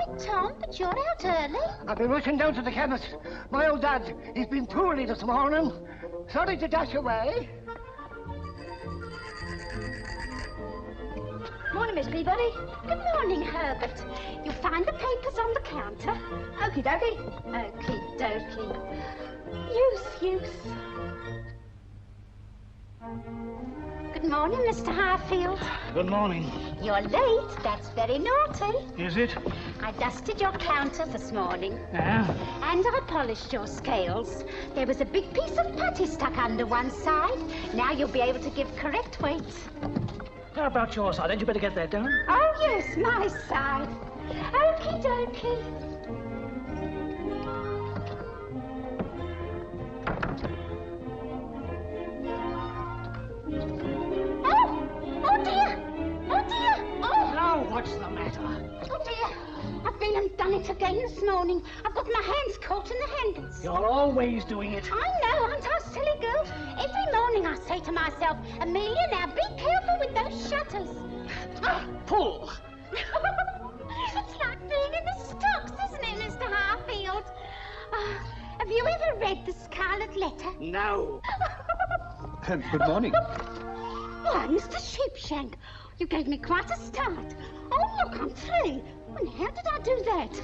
morning, Tom, but you're out early. I've been rushing down to the chemist. My old dad, he's been poorly this morning. Sorry to dash away. Morning, Miss Peabody. Good morning, Herbert. You'll find the papers on the counter. Okie dokie. Okie dokie. Use. Good morning, Mr. Harfield. Good morning. You're late. That's very naughty. Is it? I dusted your counter this morning. Yeah? And I polished your scales. There was a big piece of putty stuck under one side. Now you'll be able to give correct weights. How about your side? Then you better get that done. Oh, yes, my side. Okie dokie. Oh, dear. Oh. Now, what's the matter? Oh, dear. I've been and done it again this morning. I've got my hands caught in the handles. You're always doing it. I know, aren't I, silly girl? Every morning I say to myself, Amelia, now be careful with those shutters. Pull. It's like being in the stocks, isn't it, Mr. Harfield? Have you ever read The Scarlet Letter? No. Good morning. Why, Mr. Sheepshank, you gave me quite a start. Oh, look, I'm 3. And how did I do that?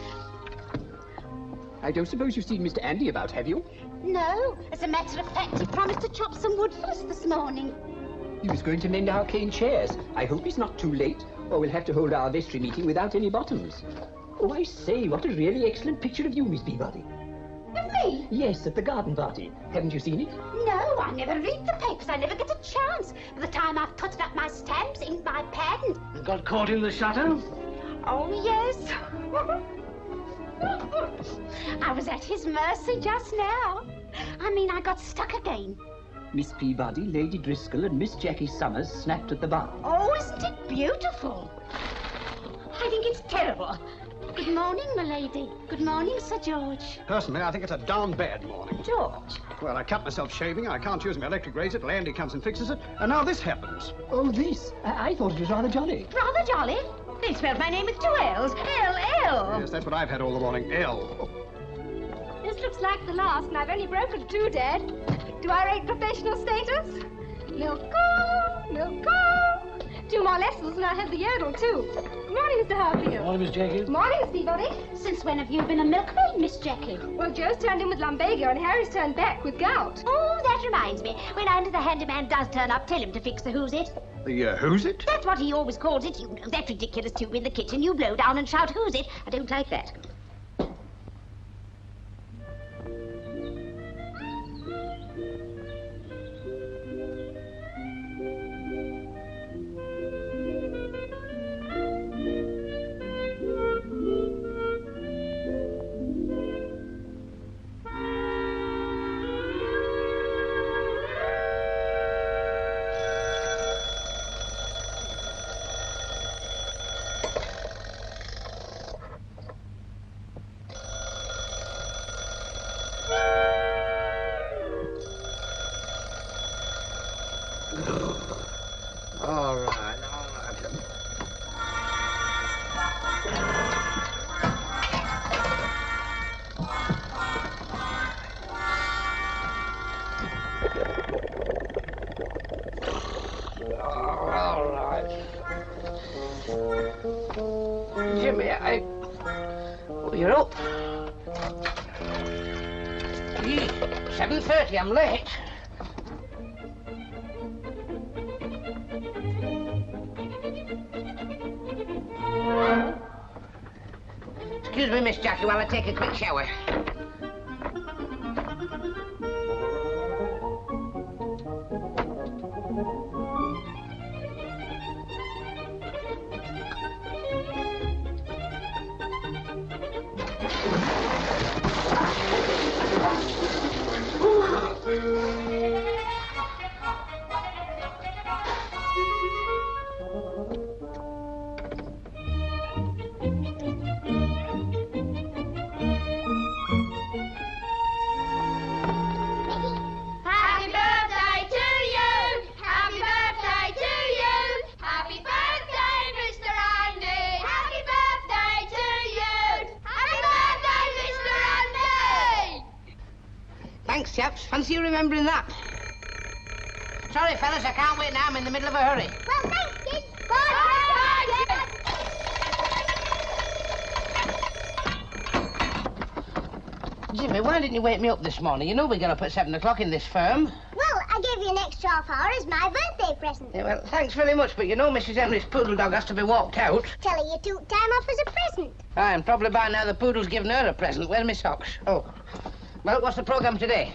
I don't suppose you've seen Mr. Andy about, have you? No, as a matter of fact, he promised to chop some wood for us this morning. He was going to mend our cane chairs. I hope he's not too late, or we'll have to hold our vestry meeting without any bottoms. Oh, I say, what a really excellent picture of you, Miss Peabody. Of me? Yes, at the garden party. Haven't you seen it? No, I never read the papers. I never get a chance. By the time I've putted up my stamps, inked my pad, and... Got caught in the shutter? Oh, yes. I was at his mercy just now. I mean, I got stuck again. Miss Peabody, Lady Driscoll, and Miss Jackie Summers snapped at the bar. Oh, isn't it beautiful? I think it's terrible. Good morning, my lady. Good morning, Sir George. Personally, I think it's a darn bad morning. George? Well, I cut myself shaving, I can't use my electric razor till Andy comes and fixes it, and now this happens. Oh, this? I thought it was rather jolly. Rather jolly? They spelled my name with 2 L's. L-L. Yes, that's what I've had all the morning. L. This looks like the last, and I've only broken 2, Dad. Do I rate professional status? Milk-o. 2 more lessons, and I'll have the yodel, too. Good morning, Mr. Harfield. Morning, Miss Jackie. Morning, Miss Peabody. Since when have you been a milkmaid, Miss Jackie? Well, Joe's turned in with lumbago, and Harry's turned back with gout. Oh, that reminds me. When Andy the handyman does turn up, tell him to fix the who's it. The, who's it? That's what he always calls it. You know, that ridiculous tube in the kitchen. You blow down and shout, who's it? I don't like that. All right. All right. Jimmy, well, you're up. 7:30, I'm late. Excuse me, Miss Jackie, while I take a quick shower. Thanks, chaps. Fancy you remembering that. Sorry, fellas, I can't wait now. I'm in the middle of a hurry. Well, thanks, kid. Jimmy, why didn't you wake me up this morning? You know we get up at 7 o'clock in this firm. Well, I gave you an extra half hour as my birthday present. Yeah, well, thanks very much, but you know Mrs. Henry's poodle dog has to be walked out. Tell her you took time off as a present. Aye, and probably by now the poodle's given her a present. Where's my socks? Oh. Well, what's the programme today?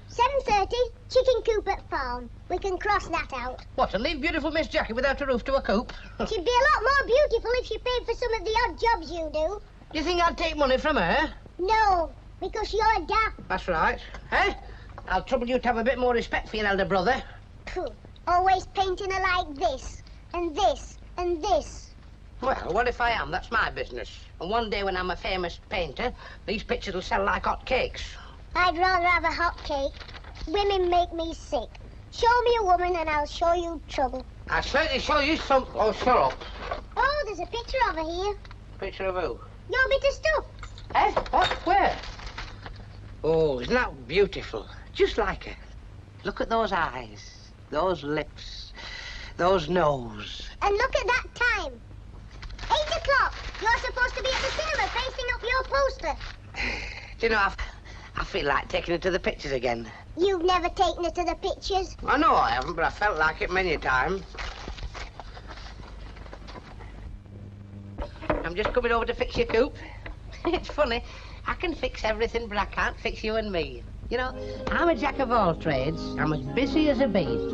7:30, chicken coop at farm. We can cross that out. What, and leave beautiful Miss Jackie without a roof to a coop? She'd be a lot more beautiful if she paid for some of the odd jobs you do. Do you think I'd take money from her? No, because you're daft. That's right. Eh? I'll trouble you to have a bit more respect for your elder brother. Pooh. Always painting her like this, and this, and this. Well, what if I am? That's my business. And one day when I'm a famous painter, these pictures will sell like hot cakes. I'd rather have a hot cake. Women make me sick. Show me a woman and I'll show you trouble. I'll certainly show you some... Oh, shut up. Oh, there's a picture of her here. Picture of who? Your bit of stuff. Eh? What? Where? Oh, isn't that beautiful? Just like her. Look at those eyes, those lips, those nose. And look at that time. 8 o'clock. You're supposed to be at the cinema facing up your poster. Do you know, I feel like taking her to the pictures again. You've never taken her to the pictures. I know I haven't, but I felt like it many a time. I'm just coming over to fix your coop. It's funny. I can fix everything, but I can't fix you and me. You know, I'm a jack of all trades. I'm as busy as a bee.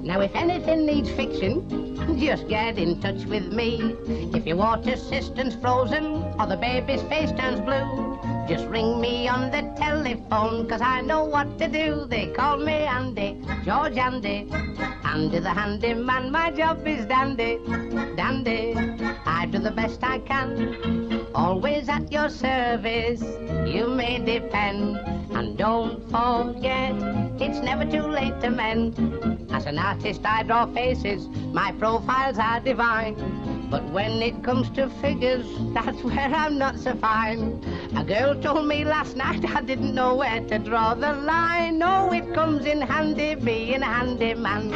Now, if anything needs fixing, just get in touch with me. If your water cistern's frozen or the baby's face turns blue, just ring me on the telephone, 'cause I know what to do. They call me Andy, George Andy. Andy the handyman, my job is dandy, dandy. I do the best I can, always at your service. You may depend, and don't forget, it's never too late to mend. As an artist I draw faces, my profiles are divine. But when it comes to figures, that's where I'm not so fine. A girl told me last night I didn't know where to draw the line. Oh, it comes in handy being a handyman.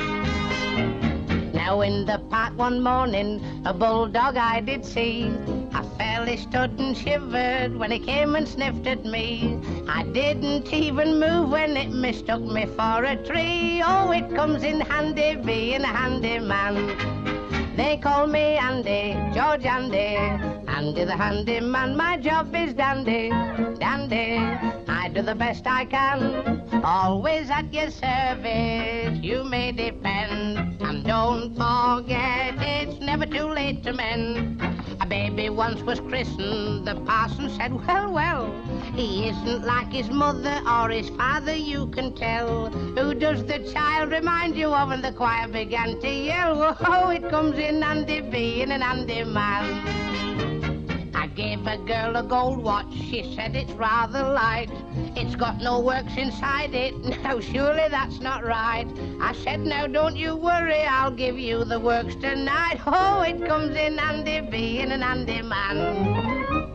Now in the park one morning, a bulldog I did see. I fairly stood and shivered when he came and sniffed at me. I didn't even move when it mistook me for a tree. Oh, it comes in handy being a handyman. They call me Andy, George Andy, Andy the handyman. My job is dandy, dandy. I do the best I can, always at your service. You may depend, and don't forget, it's never too late to mend. A baby once was christened, the parson said, well, well, he isn't like his mother or his father, you can tell. Who does the child remind you of? And the choir began to yell. Oh, it comes in handy being an handy man. I gave a girl a gold watch, she said it's rather light. It's got no works inside it, now surely that's not right. I said, now don't you worry, I'll give you the works tonight. Oh, it comes in handy being an handy man.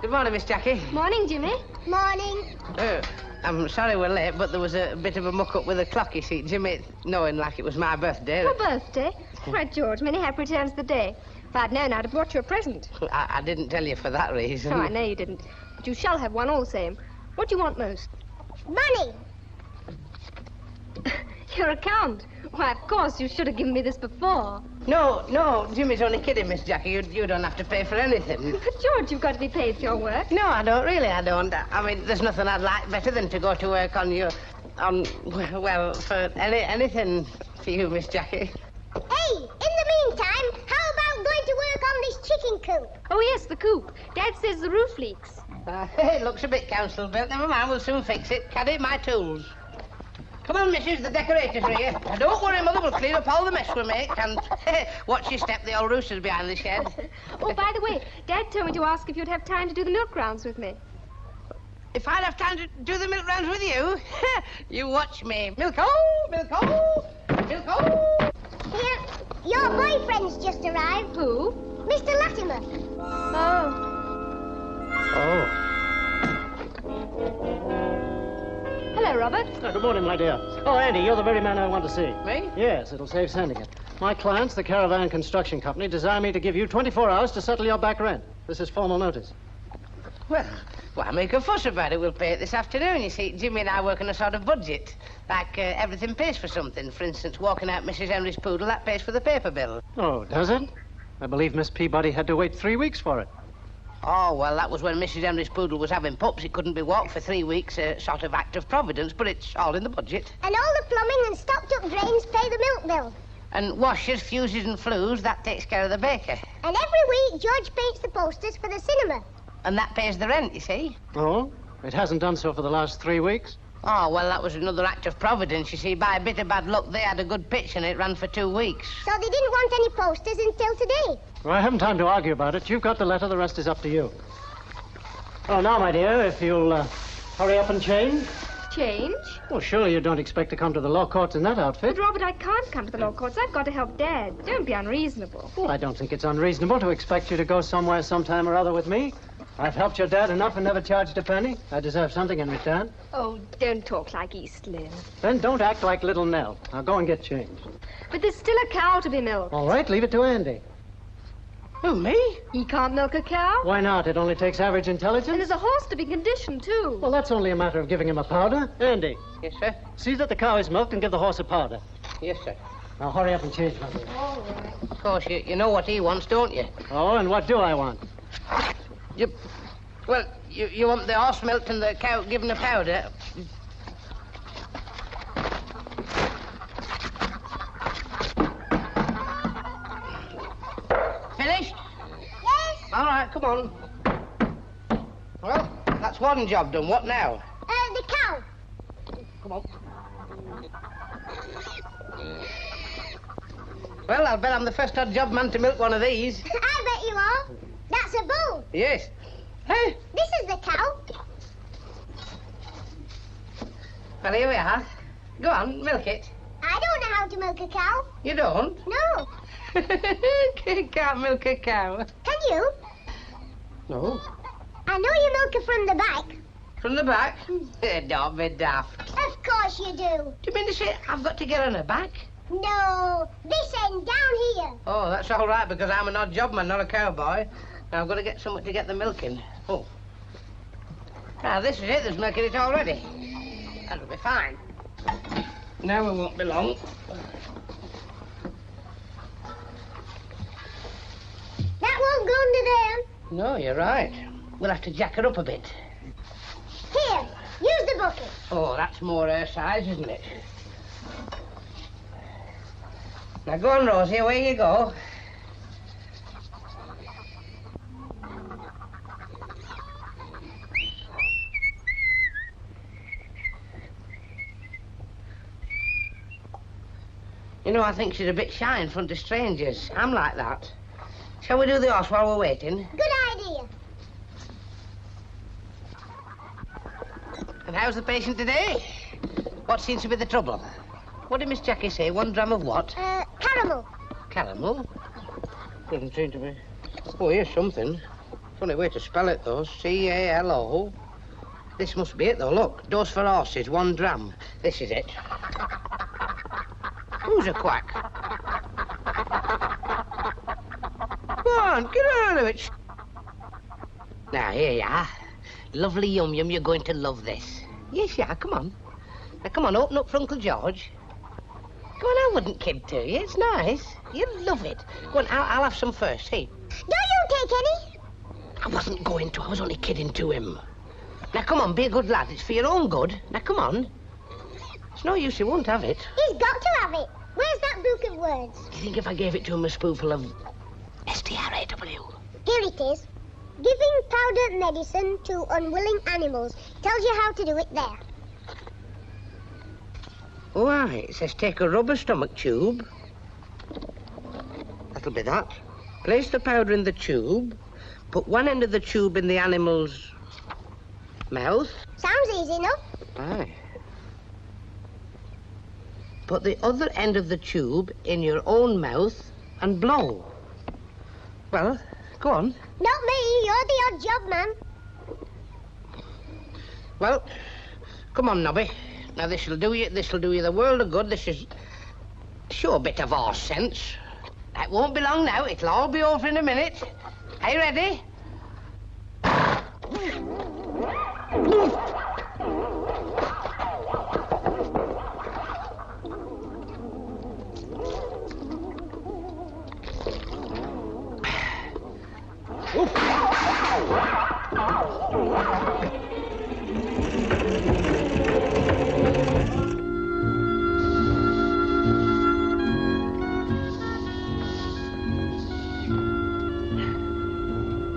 Good morning, Miss Jackie. Morning, Jimmy. Morning. I'm sorry we're late, but there was a bit of a muck-up with the clock, you see. Jimmy, knowing like it was my birthday... Your birthday? Right, George, many happy returns of the day. If I'd known, I'd have brought you a present. I didn't tell you for that reason. Oh, I know you didn't. But you shall have one all the same. What do you want most? Money. Your account? Why, of course, you should have given me this before. No, Jimmy's only kidding, Miss Jackie. You don't have to pay for anything. But, George, you've got to be paid for your work. No, I don't, really, I don't. I mean, there's nothing I'd like better than to go to work for anything for you, Miss Jackie. Hey, in the meantime, how about going to work on this chicken coop? Oh, yes, the coop. Dad says the roof leaks. It looks a bit council built. Never mind, we'll soon fix it. Carry my tools. Come on, missus, the decorators are here. Now, don't worry, Mother, we'll clean up all the mess we make. And watch your step, the old rooster's behind the shed. Oh, by the way, Dad told me to ask if you'd have time to do the milk rounds with me. If I'd have time to do the milk rounds with you, you watch me. Milk-o, milk-o, milk-o. Here, your boyfriend's just arrived. Who? Mr. Latimer. Oh. Oh. Hello, Robert. Oh, good morning, my dear. Oh, Andy, you're the very man I want to see. Me? Yes, it'll save sending it. My clients, the Caravan Construction Company, desire me to give you 24 hours to settle your back rent. This is formal notice. Well, why make a fuss about it? We'll pay it this afternoon. You see, Jimmy and I work on a sort of budget. Like everything pays for something. For instance, walking out Mrs. Henry's poodle, that pays for the paper bill. Oh, does it? I believe Miss Peabody had to wait 3 weeks for it. Oh, well, that was when Mrs. Henry's poodle was having pups. It couldn't be walked for 3 weeks, a sort of act of providence, but it's all in the budget. And all the plumbing and stopped-up drains pay the milk bill. And washers, fuses and flues, that takes care of the baker. And every week, George paints the posters for the cinema. And that pays the rent, you see. Oh? It hasn't done so for the last 3 weeks? Oh, well, that was another act of providence. You see, by a bit of bad luck, they had a good pitch and it ran for 2 weeks. So they didn't want any posters until today. Well, I haven't time to argue about it. You've got the letter. The rest is up to you. Oh, now, my dear, if you'll hurry up and change. Change? Well, surely you don't expect to come to the law courts in that outfit. But, Robert, I can't come to the law courts. I've got to help Dad. Don't be unreasonable. Well, I don't think it's unreasonable to expect you to go somewhere sometime or other with me. I've helped your dad enough and never charged a penny. I deserve something in return. Oh, don't talk like East Lynn. Then don't act like little Nell. Now go and get changed. But there's still a cow to be milked. All right, leave it to Andy. Who, me? He can't milk a cow. Why not? It only takes average And intelligence. there's a horse to be conditioned, too. Well, that's only a matter of giving him a powder. Andy, Yes, sir. see that the cow is milked and give the horse a powder. Yes, sir. Now hurry up and change, my dear. All right. Of course, you know what he wants, don't you? Oh, and what do I want? You want the horse milked and the cow given a powder. Finished? Yes? All right, come on. Well, that's one job done. What now? The cow. Come on. Well, I'll bet I'm the first odd job man to milk one of these. I bet you are. That's a bull. Yes. Hey, This is the cow. well, here we are. Go on, milk it. I don't know how to milk a cow. You don't? No. Can't milk a cow. Can you? No. I know you milk it from the back. From the back? Don't be daft. Of course you do. Do you mean to say I've got to get on her back? No, this end down here. Oh, that's all right, because I'm an odd job man, not a cowboy. Now I've got to get somewhere to get the milk in. Oh. Now, this is it. There's milk in it already. That'll be fine. Now it won't be long. That won't go under there. No, you're right. We'll have to jack her up a bit. Here, use the bucket. Oh, that's more her size, isn't it? Now, go on, Rosie. Away you go. You know, I think she's a bit shy in front of strangers. I'm like that. Shall we do the horse while we're waiting? Good idea. And how's the patient today? What seems to be the trouble? What did Miss Jackie say? 1 dram of what? Caramel. Caramel? Doesn't seem to be... Oh, here's something. Funny way to spell it, though. C-A-L-O. This must be it, though. Look, dose for horses, 1 dram. This is it. Who's a quack? Go on, get out of it. Now, here you are. Lovely Yum Yum, you're going to love this. Yes, you are. Come on. Now, come on, open up for Uncle George. Go on, I wouldn't kid to you. It's nice. You'll love it. Go on, I'll have some first. See? Don't you take any? I wasn't going to. I was only kidding to him. Now, come on, be a good lad. It's for your own good. Now, come on. It's no use, he won't have it. He's got to have it. Where's that book of words? Do you think if I gave it to him a spoonful of S-T-R-A-W? Here it is. Giving powder medicine to unwilling animals. Tells you how to do it there. Why, it says take a rubber stomach tube. That'll be that. Place the powder in the tube. Put one end of the tube in the animal's mouth. Sounds easy enough. Aye. Put the other end of the tube in your own mouth and blow. Well, go on. Not me. You're the odd job man. Well, come on, Nobby. Now, this'll do you the world of good. This is sure bit of horse sense. It won't be long now. It'll all be over in a minute. Are you ready?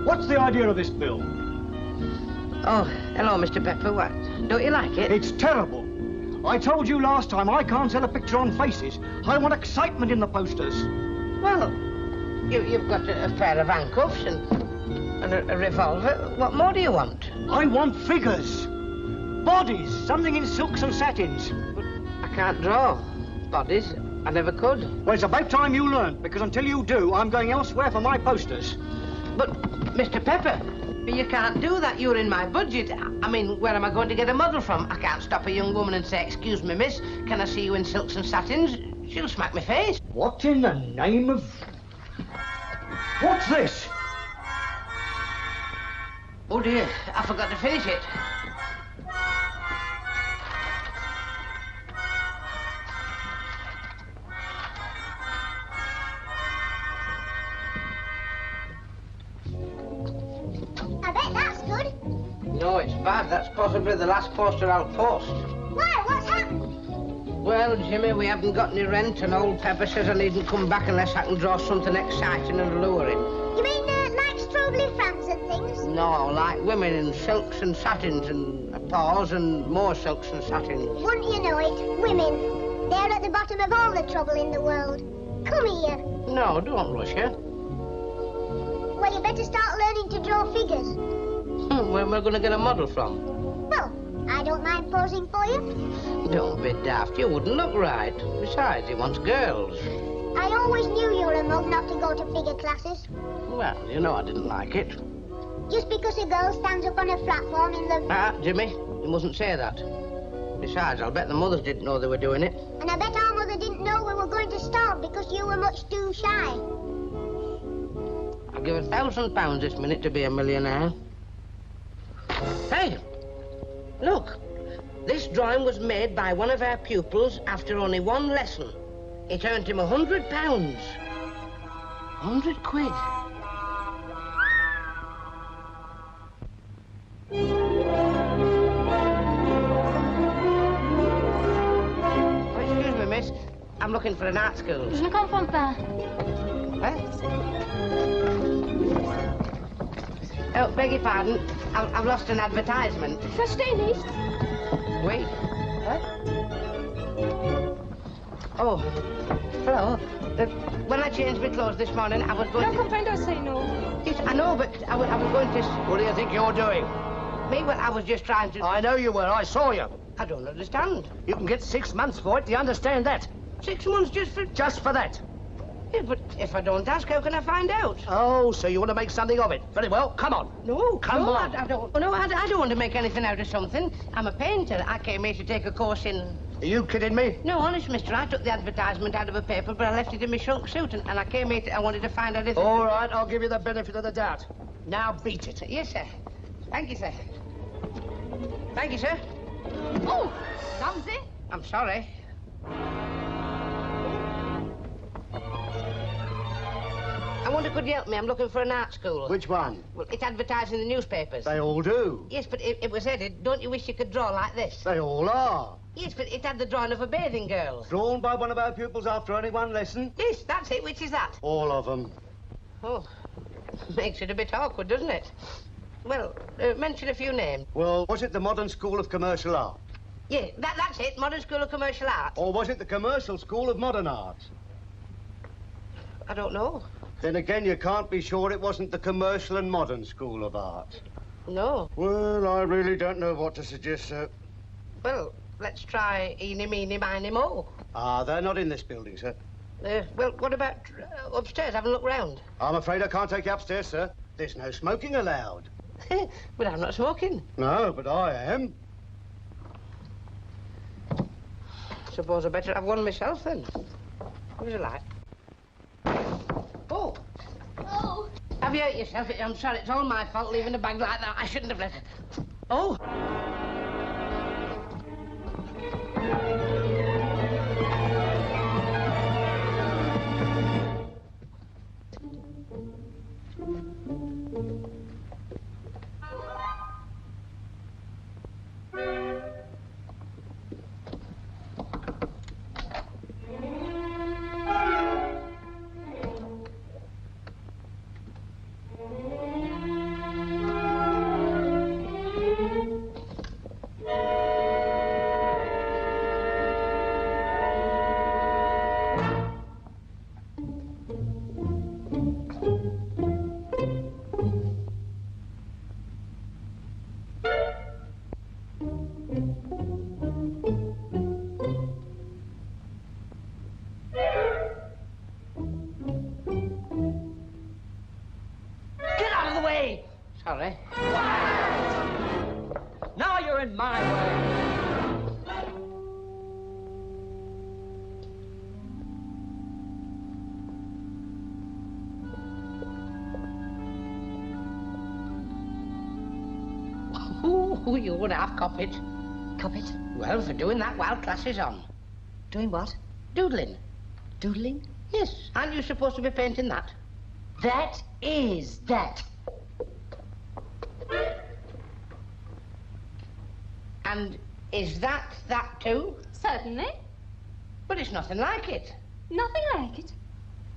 What's the idea of this bill? Oh, hello, Mr. Pepper. What? Don't you like it? It's terrible. I told you last time I can't sell a picture on faces. I want excitement in the posters. Well, you've got a pair of handcuffs and a revolver. What more do you want? I want figures. Bodies. Something in silks and satins. But I can't draw bodies. I never could. Well, it's about time you learn, because until you do, I'm going elsewhere for my posters. But, Mr. Pepper, you can't do that. You're in my budget. I mean, where am I going to get a model from? I can't stop a young woman and say, excuse me, miss, can I see you in silks and satins? She'll smack my face. What in the name of... What's this? Oh, dear, I forgot to finish it. I bet that's good. No, it's bad. That's possibly the last poster I'll post. Why? What's happened? Well, Jimmy, we haven't got any rent, and old Pepper says I needn't come back unless I can draw something exciting and alluring. You mean like Strobely Franz and things? No, like women in silks and satins and a pause and more silks and satins. Wouldn't you know it? Women. They're at the bottom of all the trouble in the world. Come here. No, don't rush her. Well, you better start learning to draw figures. Where am I going to get a model from? Well, I don't mind posing for you. Don't be daft. You wouldn't look right. Besides, he wants girls. I always knew you were a mug not to go to figure classes. Well, you know I didn't like it. Just because a girl stands up on a platform in the... Ah, Jimmy, you mustn't say that. Besides, I'll bet the mothers didn't know they were doing it. And I bet our mother didn't know we were going to starve because you were much too shy. I'll give £1,000 this minute to be a millionaire. Hey, look. This drawing was made by one of our pupils after only one lesson. It earned him £100. 100 quid. Oh, excuse me, miss. I'm looking for an art school. Je ne comprends pas. Oh, beg your pardon. I've lost an advertisement. Verstehe nicht. Wait. What? Oh, hello. When I changed my clothes this morning, I was going No to... comprendo, say no. Yes, I know, but I was going to... What do you think you're doing? Me, well, I was just trying to... I know you were. I saw you. I don't understand. You can get 6 months for it. Do you understand that? 6 months just for... Just for that. Yeah, but if I don't ask, how can I find out? Oh, so you want to make something of it. Very well, come on. No, Come no, on. I don't. No, I don't want to make anything out of something. I'm a painter. I came here to take a course in... Are you kidding me? No, honest, mister, I took the advertisement out of a paper, but I left it in my shrunk suit, and I came here I wanted to find out if... All right, I'll give you the benefit of the doubt. Now beat it. Yes, sir. Thank you, sir. Thank you, sir. Oh, Ramsey. I'm sorry. I wonder could you help me? I'm looking for an art school. Which one? Well, it's advertised in the newspapers. They all do. Yes, but it was headed, don't you wish you could draw like this? They all are. Yes, but it had the drawing of a bathing girl. Drawn by one of our pupils after only one lesson? Yes, that's it. Which is that? All of them. Oh, makes it a bit awkward, doesn't it? Well, mention a few names. Well, was it the Modern School of Commercial Art? Yeah, that's it. Modern School of Commercial Art. Or was it the Commercial School of Modern Art? I don't know. Then again, you can't be sure it wasn't the Commercial and Modern School of Art. No. Well, I really don't know what to suggest, sir. Well, let's try eeny, meeny, miny, mo. Ah, they're not in this building, sir. Well, what about upstairs? Have a look round. I'm afraid I can't take you upstairs, sir. There's no smoking allowed. But I'm not smoking. No, but I am. Suppose I better have one myself, then. Where's the light? Oh. Oh. Have you hurt yourself? I'm sorry, it's all my fault leaving a bag like that. I shouldn't have left it. Oh. Sorry. Now you're in my way. Ooh, you would have cop it. Cop it? Well, for doing that while class is on. Doing what? Doodling. Doodling? Yes. Aren't you supposed to be painting that? That is that. And is that too? Certainly. But it's nothing like it. Nothing like it.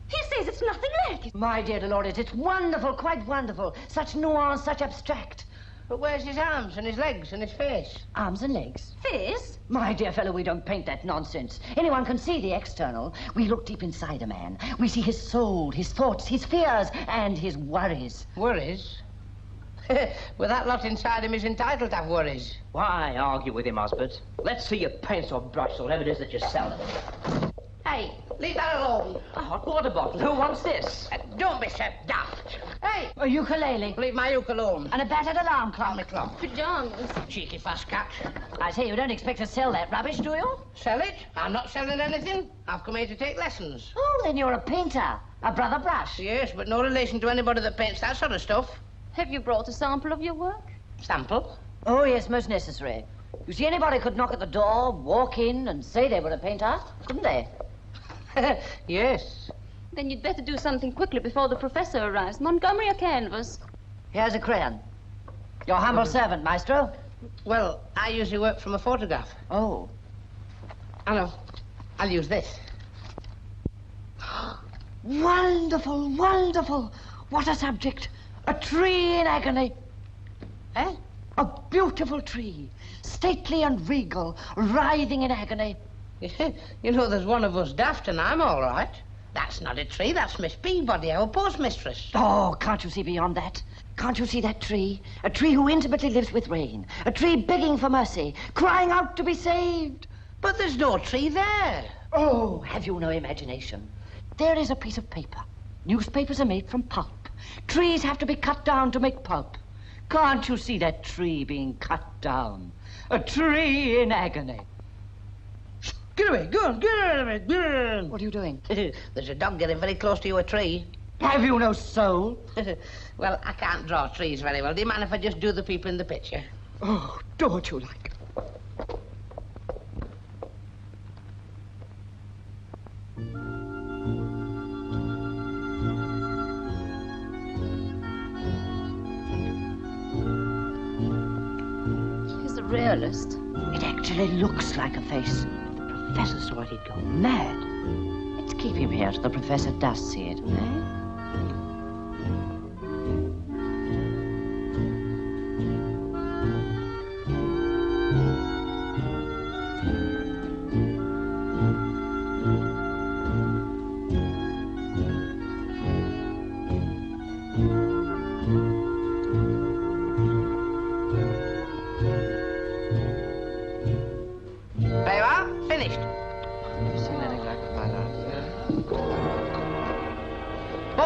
He says it's nothing like it. My dear Dolores, it's wonderful, quite wonderful. Such nuance, such abstract. But where's his arms and his legs and his face? Arms and legs. Face? My dear fellow, we don't paint that nonsense. Anyone can see the external. We look deep inside a man. We see his soul, his thoughts, his fears, and his worries. Worries? With that lot inside him, he's entitled to have worries. Why argue with him, Osbert? Let's see your paints or brush or whatever it is that you're selling. Hey, leave that alone. A hot water bottle. Who wants this? Don't be so daft. Hey, A ukulele. leave my uke alone. And a battered alarm On clock. the clock. Pajamas. Cheeky fast cat. I say, you don't expect to sell that rubbish, do you? Sell it? I'm not selling anything. I've come here to take lessons. Oh, then you're a painter. A brother brush. Yes, but no relation to anybody that paints that sort of stuff. Have you brought a sample of your work? Sample? Oh, yes, most necessary. You see, anybody could knock at the door, walk in, and say they were a painter, couldn't they? Yes. Then you'd better do something quickly before the professor arrives. Montgomery, a canvas. Here's a crayon. Your humble servant, maestro. Well, I usually work from a photograph. Oh. I know. I'll use this. Wonderful, wonderful. What a subject. A tree in agony. Eh? A beautiful tree, stately and regal, writhing in agony. You know, there's one of us daft and I'm all right. That's not a tree, that's Miss Peabody, our postmistress. Oh, can't you see beyond that? Can't you see that tree? A tree who intimately lives with rain. A tree begging for mercy, crying out to be saved. But there's no tree there. Oh, have you no imagination? There is a piece of paper. Newspapers are made from pulp. Trees have to be cut down to make pulp. Can't you see that tree being cut down? A tree in agony. Get away, go on, get out of it, get on. What are you doing? There's a dog getting very close to you, a tree. Have you no soul? Well, I can't draw trees very well. Do you mind if I just do the people in the picture? Oh, do what you like. first. It actually looks like a face. If the professor saw it, he'd go mad. Let's keep him here till the professor does see it, eh?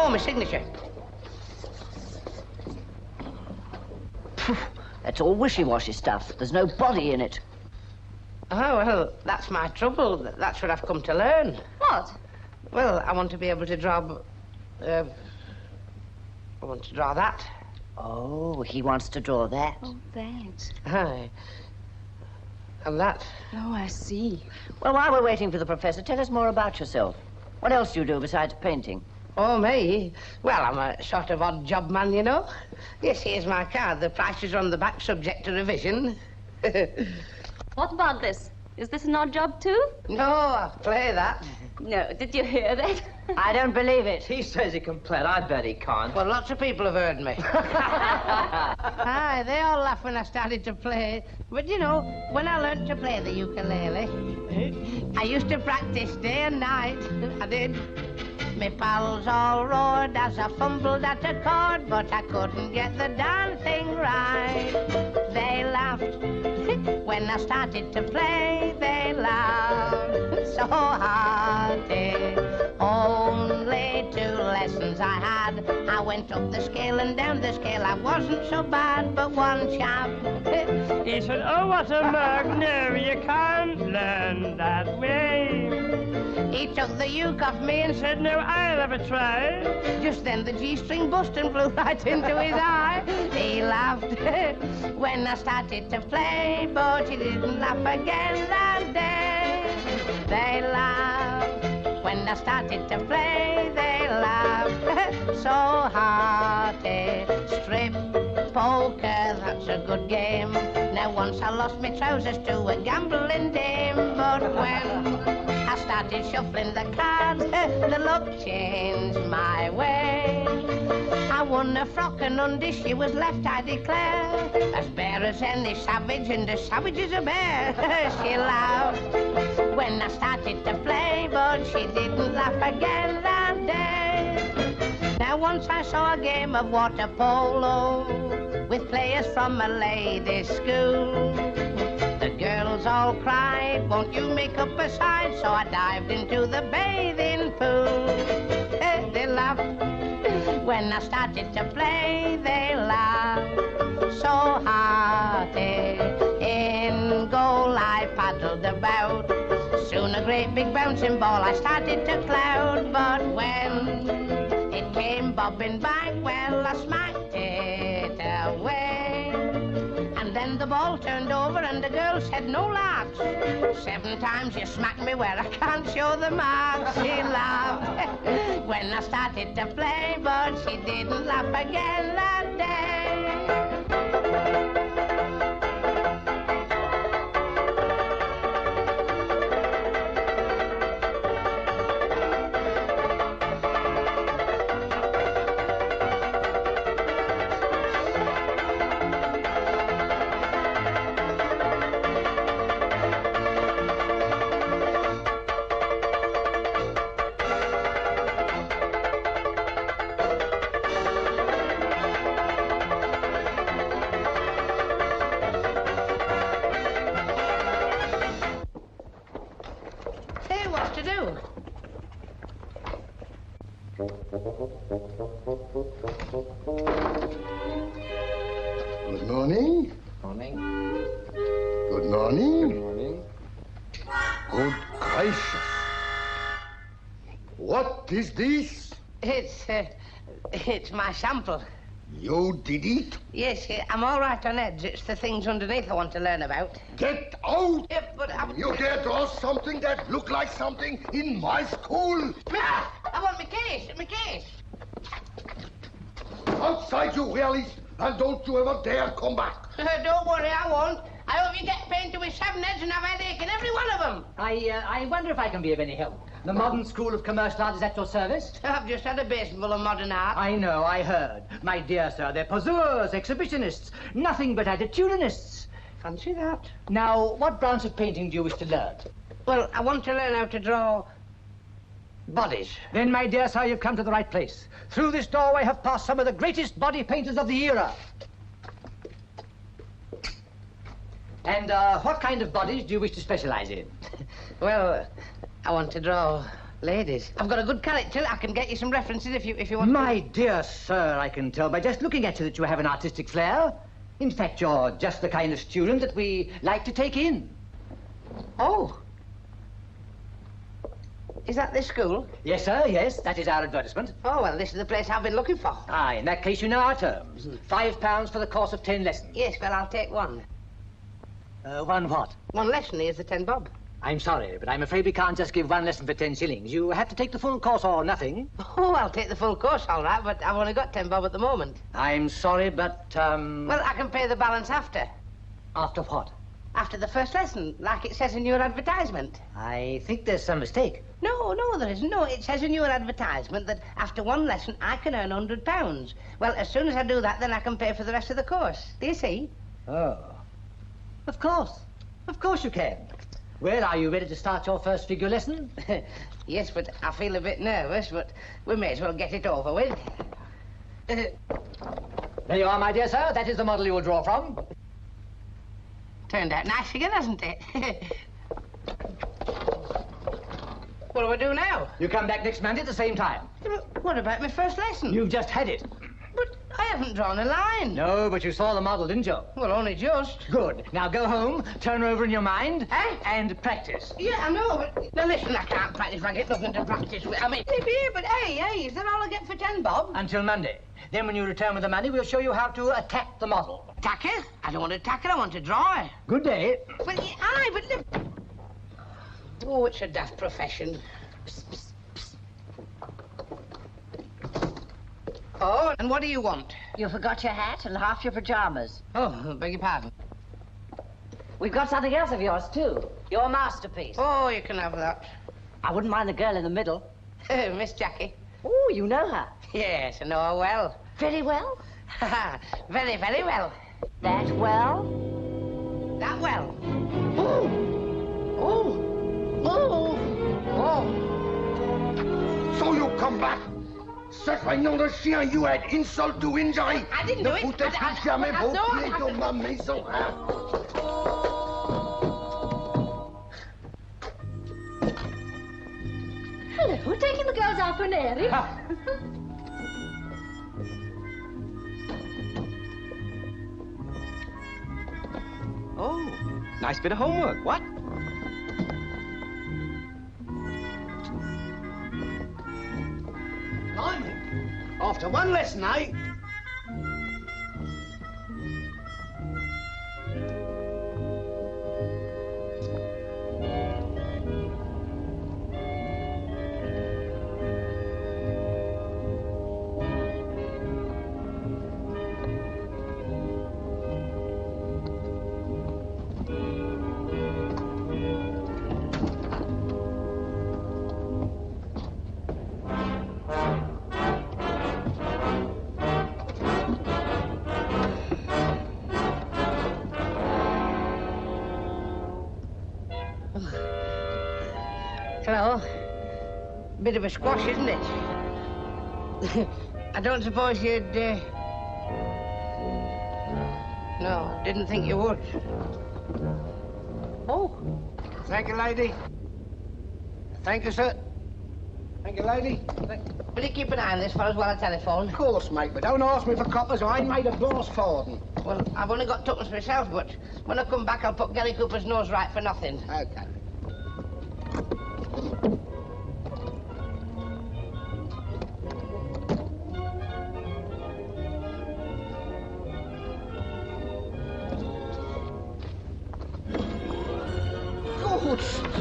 My signature. That's all wishy-washy stuff. There's no body in it. Oh, well, that's my trouble. That's what I've come to learn. What? Well, I want to be able to draw... I want to draw that. Oh, he wants to draw that. Oh, that. Aye. And that. Oh, I see. Well, while we're waiting for the professor, tell us more about yourself. What else do you do besides painting? Oh, me? Well, I'm a sort of odd job man, you know. Yes, here's my card. The prices are on the back, subject to revision. What about this? Is this an odd job, too? No, I'll play that. No, did you hear that? I don't believe it. He says he can play it. I bet he can't. Well, lots of people have heard me. Aye, they all laugh when I started to play. But, you know, when I learnt to play the ukulele, I used to practice day and night. I did. Me pals all roared as I fumbled at a chord, but I couldn't get the darn thing right. They laughed when I started to play. They laughed so hearty. Only 2 lessons I had. I went up the scale and down the scale. I wasn't so bad, but one chap he said, "Oh, what a mug! No, you can't learn that way." He took the uke off me and said, "No, I'll have a try." Just then the G-string bust and flew right into his eye. He laughed when I started to play, but he didn't laugh again that day. They laughed when I started to play. They laughed so hearty. Strip poker, that's a good game. Now once I lost my trousers to a gambling dame, but when I started shuffling the cards, the luck changed my way. I won a frock and undies, she was left, I declare, as bare as any savage, and a savage is a bear. She laughed when I started to play, but she didn't laugh again that day. Now once I saw a game of water polo with players from a ladies' school. The girls all cried, "Won't you make up a side?" So I dived into the bathing pool. They laughed when I started to play. They laughed so hearty. In goal I paddled about. Soon a great big bouncing ball I started to cloud. But when it came bobbing back, well, I smacked it away. And then the ball turned over and the girl said, "No larks. 7 times you smacked me where I can't show the marks." She laughed when I started to play, but she didn't laugh again that day. Good morning. Morning. Good morning. Good morning. Good gracious. What is this? It's my sample. You did it? Yes, I'm all right on edge. It's the things underneath I want to learn about. Get out! Yeah, but You dare draw something that looked like something in my school? I want my case, my case. Outside, you realist, and don't you ever dare come back. Don't worry, I won't. I I hope you get painted with 7 heads and have a headache in every one of them. I wonder if I can be of any help. The Modern School of Commercial Art is at your service? I've just had a basin full of modern art. I know, I heard. My dear sir, they're poseurs, exhibitionists, nothing but attitudinists. Fancy that. Now, what branch of painting do you wish to learn? Well, I want to learn how to draw bodies. Then, my dear sir, you've come to the right place. Through this doorway have passed some of the greatest body painters of the era. And what kind of bodies do you wish to specialize in? Well, I want to draw ladies. I've got a good character. I can get you some references if you want. My dear sir, I can tell by just looking at you that you have an artistic flair. In fact, you're just the kind of student that we like to take in. Oh. Is that this school? Yes, sir, yes. That is our advertisement. Oh, well, this is the place I've been looking for. Ah, in that case, you know our terms. £5 for the course of 10 lessons. Yes, well, I'll take one. One what? One lesson is the 10 bob. I'm sorry, but I'm afraid we can't just give one lesson for 10 shillings. You have to take the full course or nothing. Oh, I'll take the full course, all right, but I've only got 10 bob at the moment. I'm sorry, but, Well, I can pay the balance after. After what? After the first lesson, like it says in your advertisement. I think there's some mistake. No, there isn't. No, it says in your advertisement that after one lesson, I can earn £100. Well, as soon as I do that, then I can pay for the rest of the course. Do you see? Oh. Of course. Of course you can. Well, are you ready to start your first figure lesson? Yes, but I feel a bit nervous, but we may as well get it over with. There you are, my dear sir. That is the model you will draw from. Turned out nice again, hasn't it? What do I do now? You come back next Monday at the same time. What about my first lesson? You've just had it. But I haven't drawn a line. No, but you saw the model, didn't you? Well, only just. Good. Now go home, turn her over in your mind, Eh? and practice. Yeah, I know, but... Now, listen, I can't practice if I get nothing to practice with. I mean... Yeah, but hey, is that all I get for 10 bob? Until Monday. Then when you return with the money, we'll show you how to attack the model. Attack it? I don't want to attack it, I want to draw it. Good day. But, aye, but... Oh, it's a daft profession. Oh, and what do you want? You forgot your hat and half your pajamas. Oh, beg your pardon. We've got something else of yours, too. Your masterpiece. Oh, you can have that. I wouldn't mind the girl in the middle. Miss Jackie. Oh, you know her. Yes, I know her well. Very well? Very, very well. That well? That well. So you come back? Sacré nom de chien, you had insult to injury. I didn't do it. Ne foutez plus jamais vos no, pieds dans ma maison, hein? Hello, we're taking the girls out for an airing. Oh, nice bit of homework, what? Blimey. After one lesson, eh? Hello. Bit of a squash, isn't it? I don't suppose you'd, No, didn't think you would. Oh. Thank you, lady. Thank you, sir. Thank you, lady. Will you keep an eye on this for us while I telephone? Of course, mate, but don't ask me for coppers. I ain't made a glass farthing. Well, I've only got tuppence myself, but when I come back, I'll put Gary Cooper's nose right for nothing. Okay.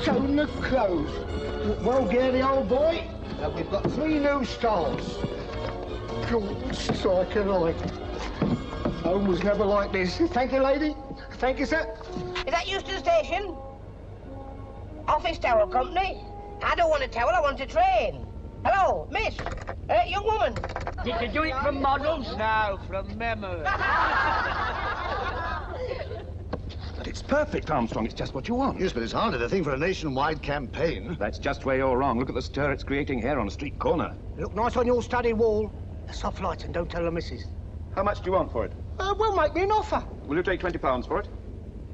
Shown the clothes. Well, Gary, old boy, we've got 3 new stars. God, strike a light. Home was never like this. Thank you, lady. Thank you, sir. Is that Euston Station? Office towel company? I don't want a towel, I want a train. Hello, miss. Young woman. Did you do it from models? No, from memory. But it's perfect, Armstrong. It's just what you want. Yes, but it's harder to think for a nationwide campaign. That's just where you're wrong. Look at the stir it's creating here on a street corner. Look nice on your study wall. A soft light and don't tell the missus. How much do you want for it? Well, make me an offer. Will you take £20 for it?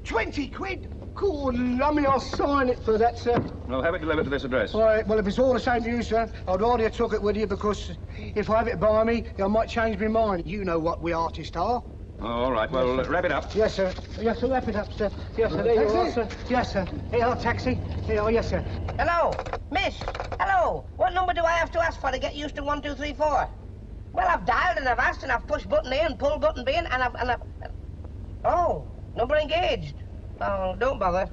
20 quid? Good lummy, I'll sign it for that, sir. I'll have it delivered to this address. All right, well, if it's all the same to you, sir, I'd rather you took it with you because if I have it by me, I might change my mind. You know what we artists are. All right, well, wrap it up. Yes, sir. Yes, sir, wrap it up, sir. Yes, sir, there you are, sir. Yes, sir. Here, taxi. Here, yes, sir. Hello, miss. Hello. What number do I have to ask for to get used to 1, 2, 3, 4? Well, I've dialed and I've asked and I've pushed button A and pulled button B and I've... Oh, number engaged. Oh, don't bother.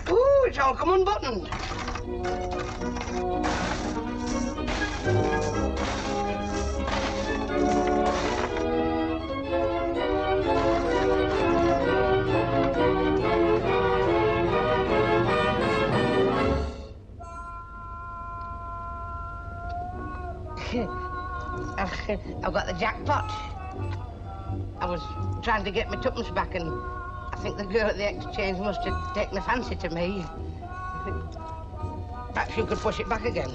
Ooh, it's all come unbuttoned. I've got the jackpot. I was trying to get my tuppence back and I think the girl at the exchange must have taken a fancy to me. Perhaps you could push it back again.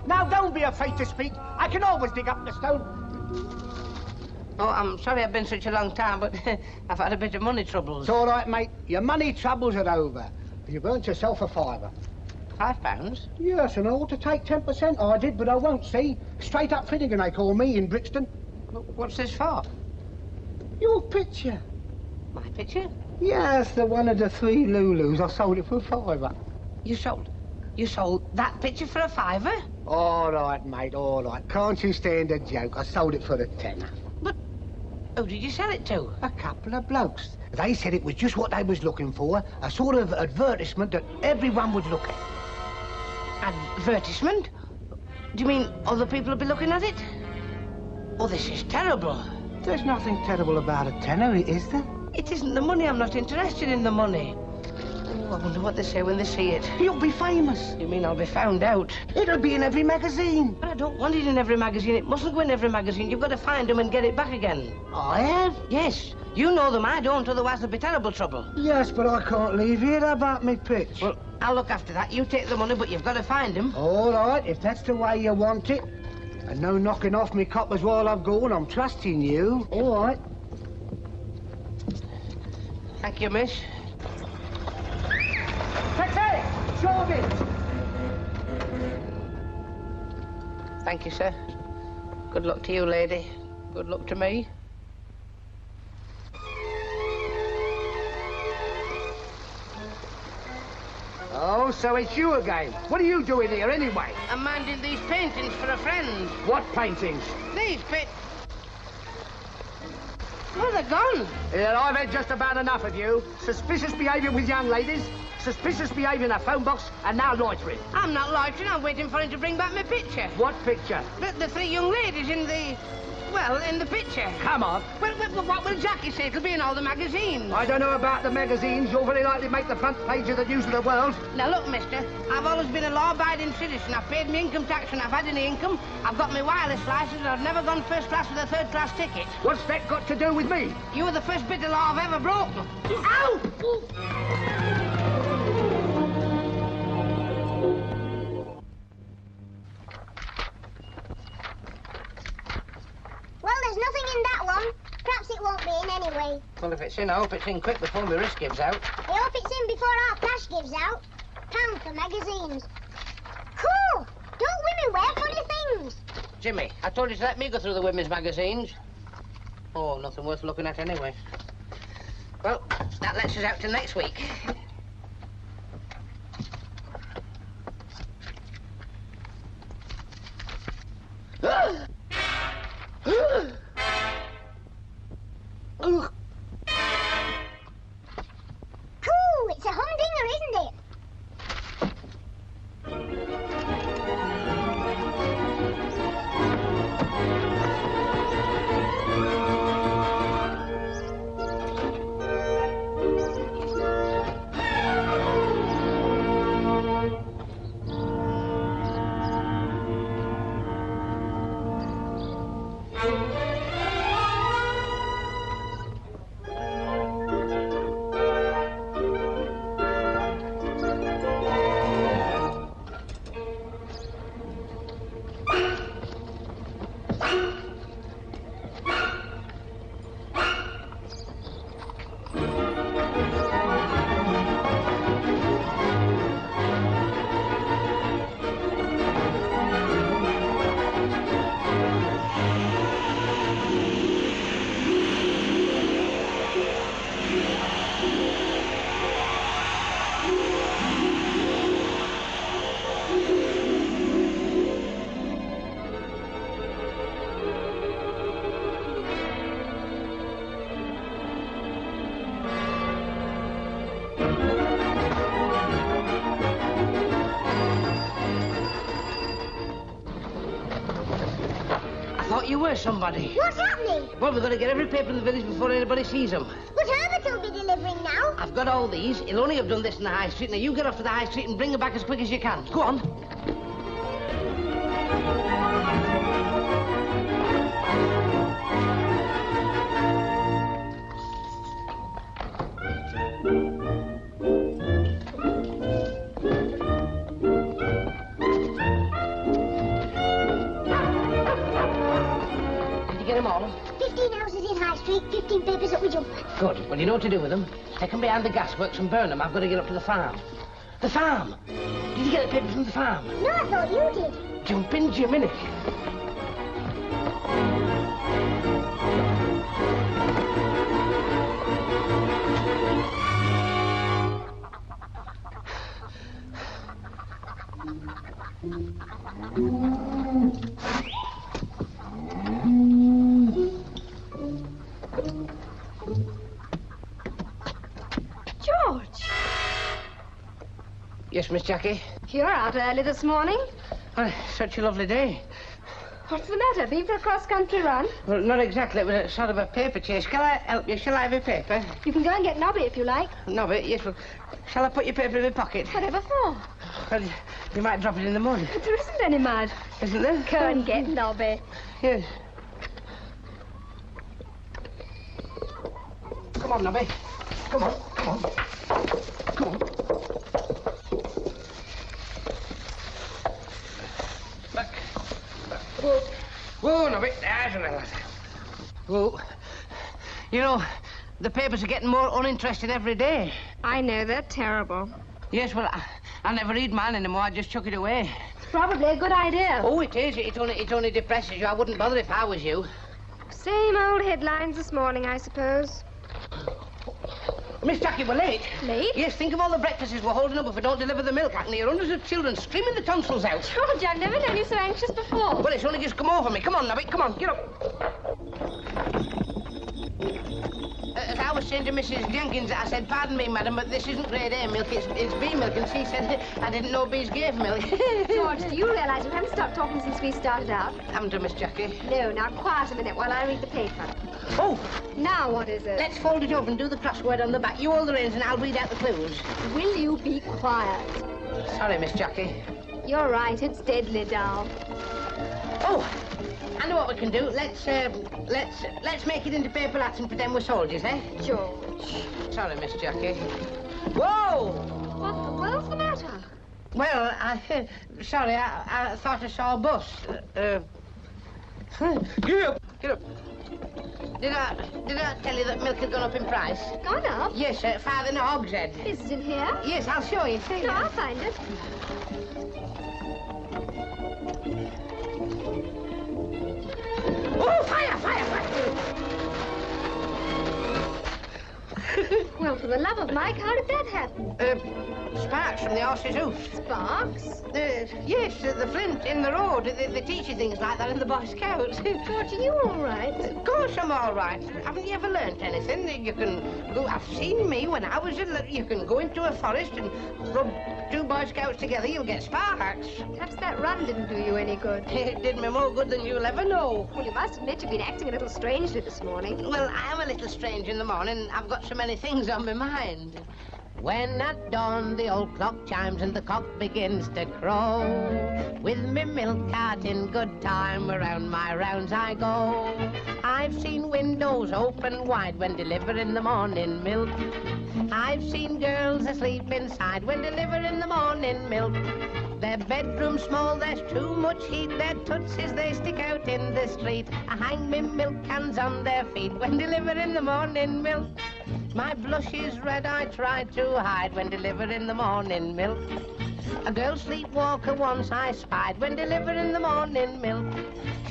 Now, don't be afraid to speak. I can always dig up the stone. Oh, I'm sorry I've been such a long time, but I've had a bit of money troubles. It's all right, mate. Your money troubles are over. You've earned yourself a £5. £5? Yes, and I ought to take 10%. I did, but I won't, see? Straight up Finnegan, they call me in Brixton. What's this for? Your picture. My picture? Yes, the one of the 3 Lulus. I sold it for a £5. You sold that picture for a £5? All right, mate, all right. Can't you stand a joke? I sold it for a £10. But who did you sell it to? A couple of blokes. They said it was just what they was looking for, a sort of advertisement that everyone would look at. Advertisement? Do you mean other people will be looking at it? Oh, this is terrible. There's nothing terrible about a tenner, is there? It isn't the money. I'm not interested in the money. Oh, I wonder what they say when they see it. You'll be famous. You mean I'll be found out? It'll be in every magazine. But I don't want it in every magazine. It mustn't go in every magazine. You've got to find them and get it back again. I have? Yes. You know them. I don't, otherwise there'll be terrible trouble. Yes, but I can't leave here about me pitch. Well, I'll look after that. You take the money, but you've got to find them. All right, if that's the way you want it. And no knocking off me coppers while I've gone. I'm trusting you. All right. Thank you, miss. Taxi! Shove it! Thank you, sir. Good luck to you, lady. Good luck to me. Oh, so it's you again. What are you doing here, anyway? I'm minding these paintings for a friend. What paintings? These Well, they're gone. Yeah, I've had just about enough of you. Suspicious behaviour with young ladies, suspicious behaviour in a phone box, and now loitering. I'm not loitering. I'm waiting for him to bring back my picture. What picture? The 3 young ladies in the... Well, in the picture. Come on. Well, what will Jackie say? It'll be in all the magazines. I don't know about the magazines. You're very likely to make the front page of the News of the World. Now, look, mister, I've always been a law-abiding citizen. I've paid my income tax when I've had any income. I've got my wireless license and I've never gone first class with a third-class ticket. What's that got to do with me? You were the first bit of law I've ever broken. Ow! Well, there's nothing in that one. Perhaps it won't be in anyway. Well, if it's in, I hope it's in quick before my wrist gives out. I hope it's in before our cash gives out. Pound for magazines. Cool! Don't women wear funny things? Jimmy, I told you to let me go through the women's magazines. Oh, nothing worth looking at anyway. Well, that lets us out till next week. Cool! It's a humdinger, isn't it? you were somebody. What's happening? Well, we've got to get every paper in the village before anybody sees them. But Herbert will be delivering now. I've got all these. He'll only have done this in the high street. Now, you get off to the high street and bring them back as quick as you can. Go on. Get them all? 15 houses in High Street, 15 papers at Widgeon. Good. Well, you know what to do with them. Take them behind the gasworks and burn them. I've got to get up to the farm. The farm! Did you get the paper from the farm? No, I thought you did. Jumping Jiminy. George! Yes, Miss Jackie? You're out early this morning. Oh, such a lovely day. What's the matter? Been for a cross-country run? Well, not exactly. It was a sort of a paper chase. Shall I help you? Shall I have a paper? You can go and get Nobby if you like. No, but yes, well, shall I put your paper in my pocket? Whatever for? Well, you might drop it in the mud. But there isn't any mud. Isn't there? Go and get Nobby. Yes. Come on, Nobby. Come on, come on. Come on. Back. Whoa. Whoa, Nobby. That's a little. Whoa. You know, the papers are getting more uninteresting every day. I know, they're terrible. Yes, well, I never read mine anymore. I just chuck it away. It's probably a good idea. Oh, it is. It only depresses you. I wouldn't bother if I was you. Same old headlines this morning, I suppose. Miss Jackie, we're late. Late? Yes, think of all the breakfasts we're holding up if we don't deliver the milk. I can hear hundreds of children screaming the tonsils out. George, I've never known you so anxious before. Well, it's only just come over me. Come on, Nobby, come on, get up. As I was saying to Mrs. Jenkins, I said, pardon me, madam, but this isn't grade A milk, it's B milk, and she said, I didn't know bees gave milk. George, do you realize you haven't stopped talking since we started out? Haven't you, Miss Jackie? No, now quiet a minute while I read the paper. Oh! Now what is it? Let's fold it over and do the crossword on the back. You hold the reins and I'll read out the clues. Will you be quiet? Sorry, Miss Jackie. You're right, it's deadly dull. Oh! I know what we can do. Let's make it into paper lads and pretend we're soldiers, eh? George. Sorry, Miss Jackie. Whoa! What the world's the matter? Well, sorry, I thought I saw a bus. Get up! Get up. Did I tell you that milk had gone up in price? Gone up? Yes, 5 in a hogshead. Is it in here? Yes, I'll show you. No, I'll find it. Oh, fire, fire, fire! Well, for the love of Mike, how did that happen? Sparks from the horse's hoof. Sparks? Yes, the flint in the road. They teach you things like that in the Boy Scouts. George, are you all right? Of course I'm all right. Haven't you ever learnt anything? You can go... I've seen me when I was a little... You can go into a forest and rub 2 Boy Scouts together, you'll get sparks. Perhaps that run didn't do you any good. It did me more good than you'll ever know. Well, you must admit you've been acting a little strangely this morning. Well, I am a little strange in the morning. I've got so many things on my mind. When at dawn the old clock chimes and the cock begins to crow, with me milk cart in good time around my rounds I go. I've seen windows open wide when delivering the morning milk. I've seen girls asleep inside when delivering the morning milk. Their bedroom's small, there's too much heat, their tootsies they stick out in the street. I hang me milk cans on their feet when delivering the morning milk. My blush is red, I try to hide when delivering the morning milk. A girl sleepwalker once I spied when delivering the morning milk.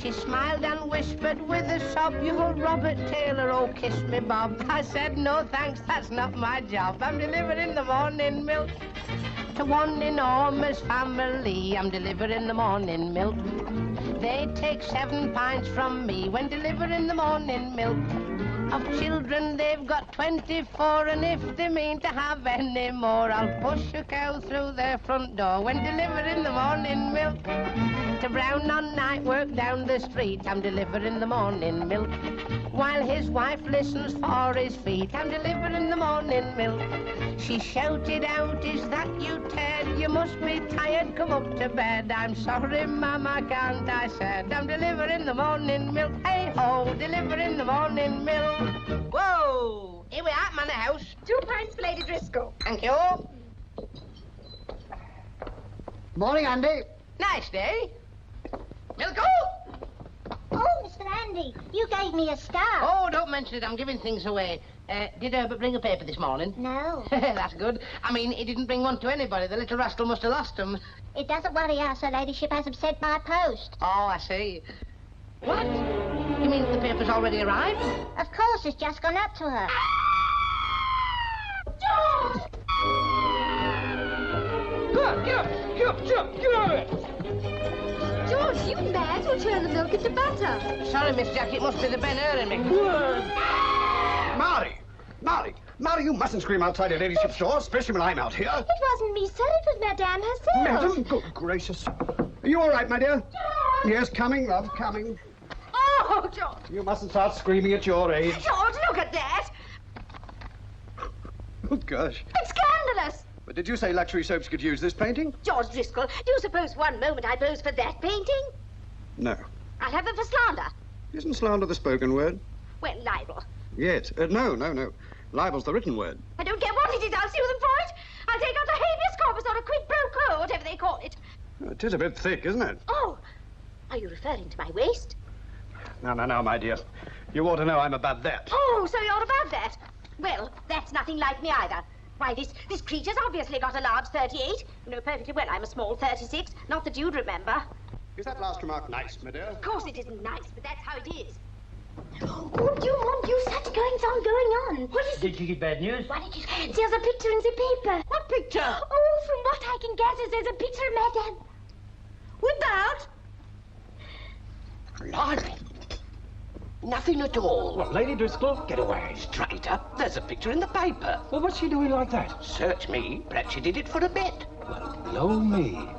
She smiled and whispered with a sob, "You're Robert Taylor, oh kiss me Bob." I said, "No thanks, that's not my job, I'm delivering the morning milk." To one enormous family, I'm delivering the morning milk. They take 7 pints from me when delivering the morning milk. Of children they've got 24, and if they mean to have any more, I'll push a cow through their front door when delivering the morning milk. Santa Brown on night work down the street. I'm delivering the morning milk. While his wife listens for his feet, I'm delivering the morning milk. She shouted out, is that you, Ted? You must be tired, come up to bed. I'm sorry, Mum, I can't, I said. I'm delivering the morning milk. Hey-ho, delivering the morning milk. Whoa! Here we are at Manor House. 2 pints for Lady Driscoll. Thank you. Morning, Andy. Nice day. Milko! Oh, Mr. Andy, you gave me a star. Oh, don't mention it. I'm giving things away. Did Herbert bring a paper this morning? No. That's good. I mean, he didn't bring one to anybody. The little rascal must have lost them. It doesn't worry us. Her ladyship has them sent by post. Oh, I see. What? You mean the paper's already arrived? Of course, it's just gone up to her. George! Get up, get out of it! George, you mad? You'll turn the milk into butter. Sorry, Miss Jack, it must be the Ben Hur in me. Mary, you mustn't scream outside your ladyship's door, especially when I'm out here. It wasn't me, sir. It was Madame herself. Madam, good gracious. Are you all right, my dear? George! Yes, coming, love, coming. Oh, George! You mustn't start screaming at your age. George, look at that! Good gosh. It's scandalous! But did you say luxury soaps could use this painting? George Driscoll, do you suppose one moment I pose for that painting? No. I'll have them for slander. Isn't slander the spoken word? Well, libel. Yes. No. Libel's the written word. I don't care what it is, I'll sue them for it. I'll take out a habeas corpus or a quid pro quo, whatever they call it. It is a bit thick, isn't it? Oh, are you referring to my waist? No, my dear. You ought to know I'm above that. Oh, so you're above that. Well, that's nothing like me either. Why, this creature's obviously got a large 38. You know perfectly well I'm a small 36. Not that you'd remember. Is that last remark nice, my dear? Of course it isn't nice, but that's how it is. Oh, mon Dieu, such goings-on going on. What is it? Did you get bad news? What did you say? There's a picture in the paper. What picture? Oh, from what I can gather, there's a picture of Madame. Without? Blimey. Nothing at all. What, Lady Driscoll? Get away. Straight up. There's a picture in the paper. Well, what's she doing like that? Search me. Perhaps she did it for a bet. Well, blow me.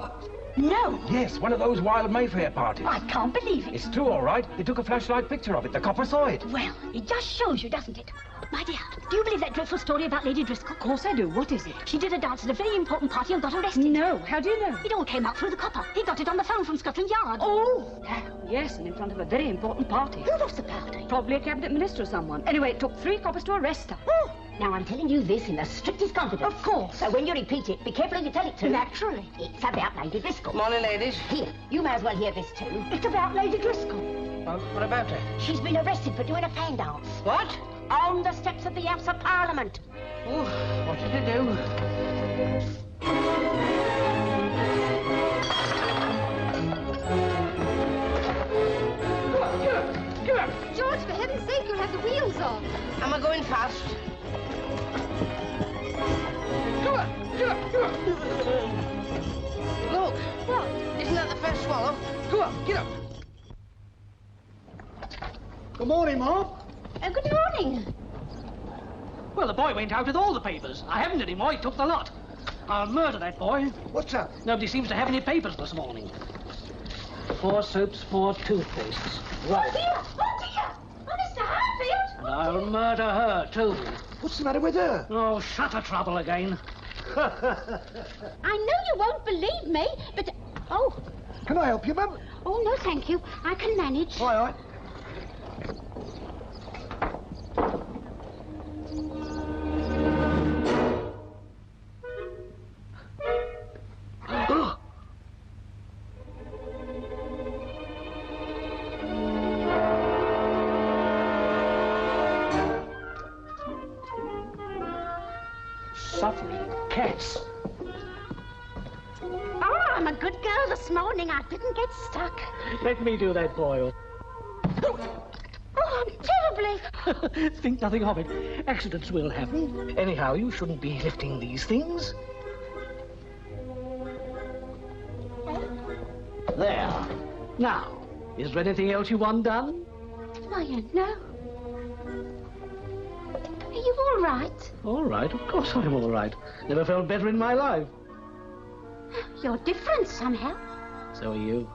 No. Yes, one of those wild Mayfair parties. I can't believe it. It's true, all right. They took a flashlight picture of it. The copper saw it. Well, it just shows you, doesn't it? My dear, do you believe that dreadful story about Lady Driscoll? Of course I do. What is it? She did a dance at a very important party and got arrested. No, how do you know? It all came out through the copper. He got it on the phone from Scotland Yard. Oh, yes, and in front of a very important party. Who was the party? Probably a cabinet minister or someone. Anyway, it took 3 coppers to arrest her. Oh, Now, I'm telling you this in the strictest confidence. of course. So when you repeat it, be careful who you tell it to. Naturally. It's about Lady Driscoll. Morning, ladies. Here, you may as well hear this too. It's about Lady Driscoll. Well, what about her? She's been arrested for doing a fan dance. What? On the steps of the House of Parliament. Oh, what did they do? Get up. George, for heaven's sake, you have the wheels on. Am I going fast? Get up. Look, What? isn't that the first swallow? Go on, get up. Good morning, Mom. Good morning. Well, the boy went out with all the papers. I haven't any more. He took the lot. I'll murder that boy. What's up? Nobody seems to have any papers this morning. 4 soaps, 4 toothpastes. Right. Oh, dear. Oh, Mr. Harfield. And I'll murder her, too. What's the matter with her? Oh, shutter trouble again. I know you won't believe me, but... Oh. Can I help you, Mum? Oh, no, thank you. I can manage. All right. Suffering cats. Oh, I'm a good girl this morning. I didn't get stuck. Let me do that, boy. Oh, terribly. Think nothing of it. Accidents will happen. Anyhow, you shouldn't be lifting these things. There. Now, is there anything else you want done? Why, no. Are you all right? All right, of course I'm all right. Never felt better in my life. You're different somehow. So are you.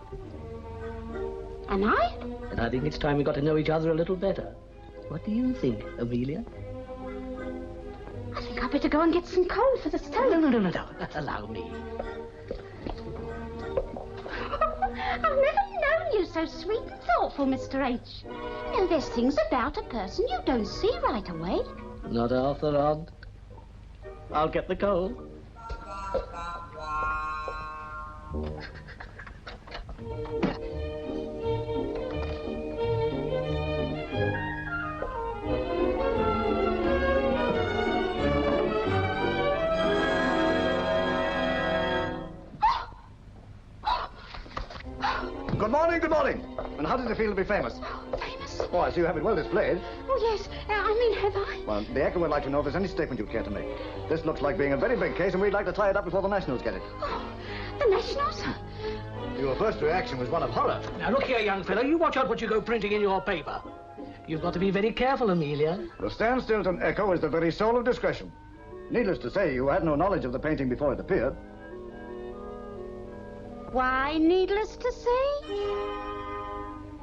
Am I? And I think it's time we got to know each other a little better. What do you think, Amelia? I think I'd better go and get some coal for the stove. No. Allow me. I've never known you so sweet and thoughtful, Mr. H. You know, there's things about a person you don't see right away. Not half the odd. I'll get the coal. Good morning, good morning. And how does it feel to be famous? Famous? Oh, I see you have it well displayed. Oh, yes. I mean, have I? Well, the Echo would like to know if there's any statement you'd care to make. This looks like being a very big case, and we'd like to tie it up before the Nationals get it. Oh, the Nationals? Your first reaction was one of horror. Now, look here, young fellow. You watch out what you go printing in your paper. You've got to be very careful, Amelia. The Stan Stilton Echo is the very soul of discretion. Needless to say, you had no knowledge of the painting before it appeared. Why, needless to say?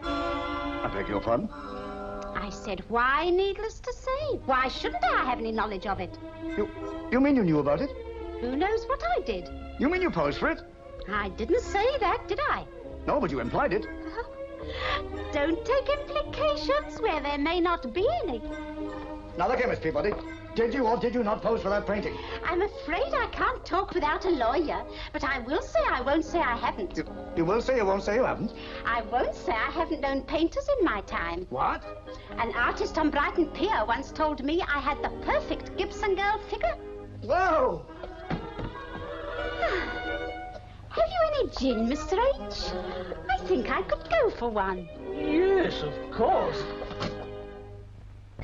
I beg your pardon? I said, why, needless to say? Why shouldn't I have any knowledge of it? You mean you knew about it? Who knows what I did? You mean you posed for it? I didn't say that, did I? No, but you implied it. Don't take implications where there may not be any. Now, look here, Miss Peabody. Did you or did you not pose for that painting? I'm afraid I can't talk without a lawyer, but I will say I won't say I haven't. You will say you won't say you haven't? I won't say I haven't known painters in my time. What? An artist on Brighton Pier once told me I had the perfect Gibson girl figure. Whoa! Have you any gin, Mr. H? I think I could go for one. Yes, of course.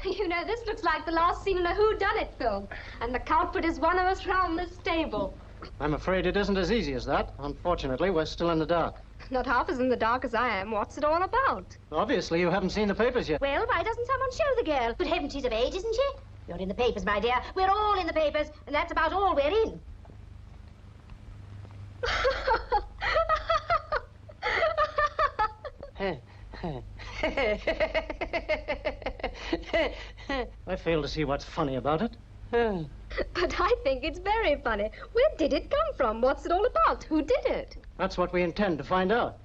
You know, this looks like the last scene in a whodunit film, and the culprit is one of us round this table. I'm afraid it isn't as easy as that. Unfortunately, we're still in the dark. Not half as in the dark as I am. What's it all about? Obviously, you haven't seen the papers yet. Well, why doesn't someone show the girl? Good heavens, she's of age, isn't she? You're in the papers, my dear. We're all in the papers, and that's about all we're in. I fail to see what's funny about it. But I think it's very funny. Where did it come from? What's it all about? Who did it? That's what we intend to find out.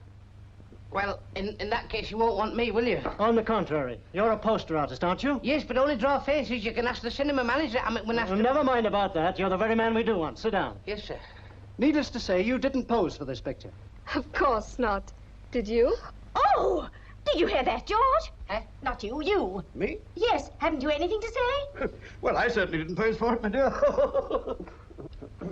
Well, in that case, you won't want me, will you? On the contrary. You're a poster artist, aren't you? Yes, but only draw faces. You can ask the cinema manager. I mean, when I... Well, never mind about that. You're the very man we do want. Sit down. Yes, sir. Needless to say, you didn't pose for this picture. Of course not. Did you? Oh! Did you hear that, George? Eh? Not you, you. Me? Yes. Haven't you anything to say? Well, I certainly didn't pose for it, my dear.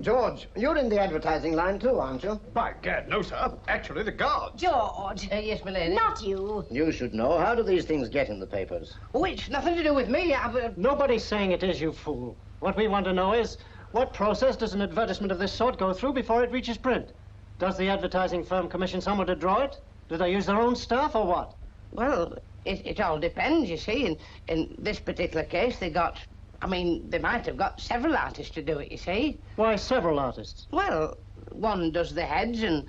George, you're in the advertising line too, aren't you? By gad, no, sir. Actually, the guards. George. Yes, my lady. Not you. You should know. How do these things get in the papers? Oh, it's nothing to do with me. Nobody's saying it is, you fool. What we want to know is, what process does an advertisement of this sort go through before it reaches print? Does the advertising firm commission someone to draw it? Do they use their own staff or what? Well, it all depends, you see. In this particular case, they might have got several artists to do it, you see. Why several artists? Well, one does the heads and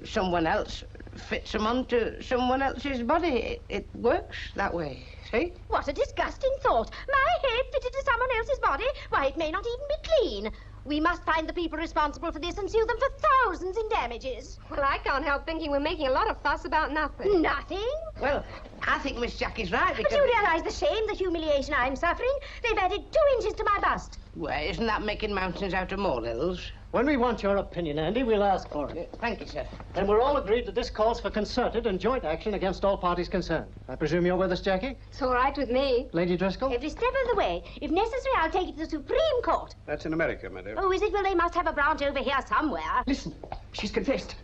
someone else fits them onto someone else's body. It works that way, see? What a disgusting thought. My head fitted to someone else's body? Why, it may not even be clean. We must find the people responsible for this and sue them for thousands in damages. Well, I can't help thinking we're making a lot of fuss about nothing. Nothing? Well, I think Miss Jackie's right because... But you realise the shame, the humiliation I'm suffering? They've added 2 inches to my bust. Well, isn't that making mountains out of molehills? When we want your opinion, Andy, we'll ask for it. Thank you, sir. And we're all agreed that this calls for concerted and joint action against all parties concerned. I presume you're with us, Jackie? It's all right with me. Lady Driscoll? Every step of the way. If necessary, I'll take it to the Supreme Court. That's in America, my dear. Oh, is it? Well, they must have a branch over here somewhere. Listen, she's confessed.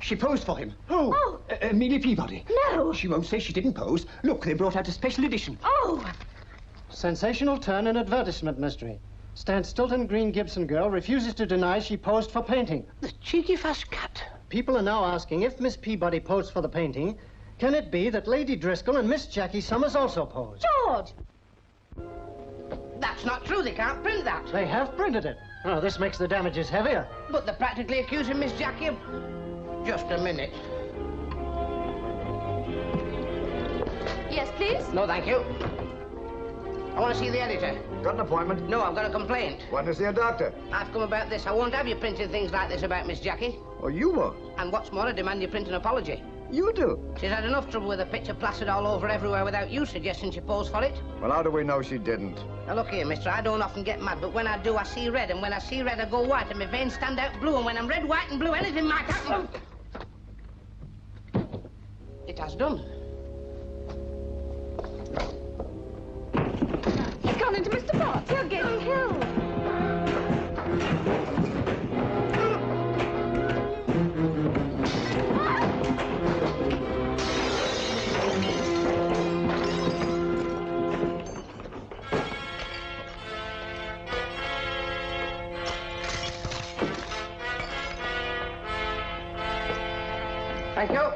She posed for him. Oh. Amelia Peabody. No. She won't say she didn't pose. Look, they brought out a special edition. Oh. Sensational turn in advertisement mystery. Stan Stilton Green Gibson girl refuses to deny she posed for painting. The cheeky fast cat. People are now asking if Miss Peabody posed for the painting, can it be that Lady Driscoll and Miss Jackie Summers also posed? George! That's not true. They can't print that. They have printed it. Oh, this makes the damages heavier. But they're practically accusing Miss Jackie of... Just a minute. Yes, please? No, thank you. I want to see the editor. Got an appointment? No, I've got a complaint. Want to see a doctor? I've come about this. I won't have you printing things like this about Miss Jackie. Oh, you won't? And what's more, I demand you print an apology. You do? She's had enough trouble with a picture plastered all over everywhere without you suggesting she posed for it. Well, how do we know she didn't? Now, look here, mister, I don't often get mad, but when I do, I see red, and when I see red, I go white, and my veins stand out blue, and when I'm red, white, and blue, anything might happen. It has done. He's gone into Mr. Potts. He'll get killed. Thank you.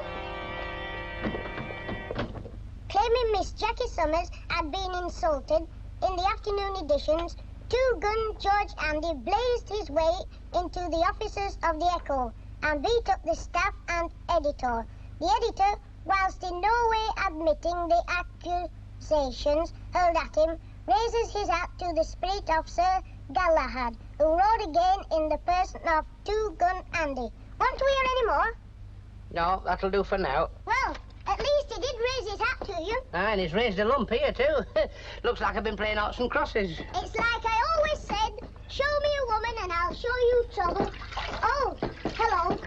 Claiming Miss Jackie Summers had been insulted, in the afternoon editions, two-gun George Andy blazed his way into the offices of the Echo and beat up the staff and editor. The editor, whilst in no way admitting the accusations hurled at him, raises his hat to the spirit of Sir Galahad, who rode again in the person of two-gun Andy. Want to hear any more? No, that'll do for now. Well, at least he did raise his hat to you. Ah, and he's raised a lump here, too. Looks like I've been playing oughts and crosses. It's like I always said, show me a woman and I'll show you trouble. Oh, hello.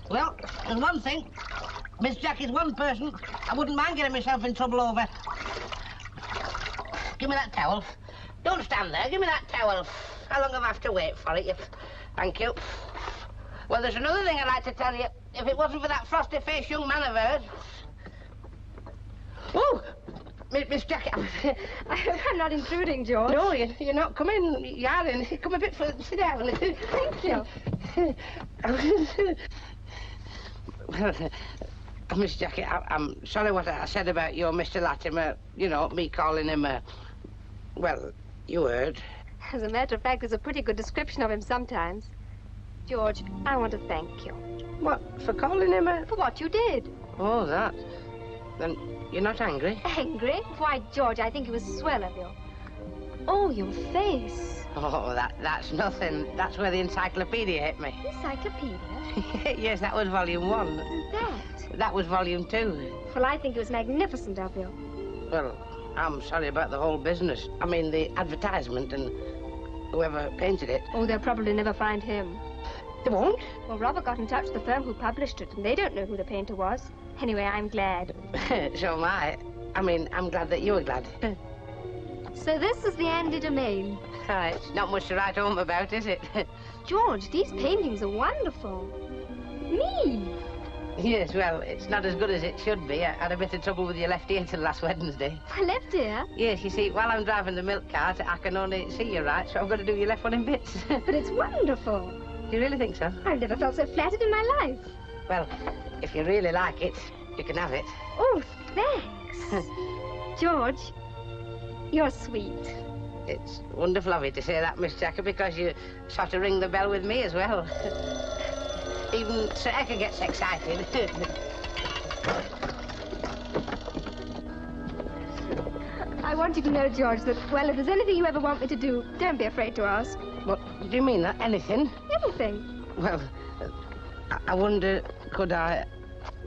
Well, there's one thing. Miss Jackie's one person I wouldn't mind getting myself in trouble over. Give me that towel. Don't stand there. Give me that towel. How long have I have to wait for it? Thank you. Well, there's another thing I'd like to tell you. If it wasn't for that frosty-faced young man of hers... Oh! Miss Jackie... I'm not intruding, George. No, you're not. Come in. You are in. Come a bit further. Sit down. Thank you. Well, Miss Jackie, I'm sorry what I said about your Mr. Latimer. You know, me calling him a... Well, you heard. As a matter of fact, there's a pretty good description of him sometimes. George, I want to thank you. What, for calling him a... For what you did. Oh, that. Then you're not angry? Angry? Why, George, I think it was swell of you. Oh, your face. Oh, that's nothing. That's where the encyclopedia hit me. Encyclopedia? Yes, that was volume 1. That was volume 2. Well, I think it was magnificent of you. Well, I'm sorry about the whole business. I mean, the advertisement and whoever painted it. Oh, they'll probably never find him. They won't? Well, Robert got in touch with the firm who published it, and they don't know who the painter was. Anyway, I'm glad. So am I. I mean, I'm glad that you were glad. So this is the Andy domain. It's not much to write home about, is it? George, these paintings are wonderful. Me. Yes, well, it's not as good as it should be. I had a bit of trouble with your left ear till last Wednesday. My left ear? Yes, you see, while I'm driving the milk cart, I can only see you right, so I've got to do your left one in bits. But it's wonderful. Do you really think so? I've never felt so flattered in my life. Well, if you really like it, you can have it. Oh, thanks. George, you're sweet. It's wonderful of you to say that, Miss Jackie, because you sort of ring the bell with me as well. Even Sir Eka gets excited. I want you to know, George, that, well, if there's anything you ever want me to do, don't be afraid to ask. What, do you mean that? Anything? Anything. Well, I wonder,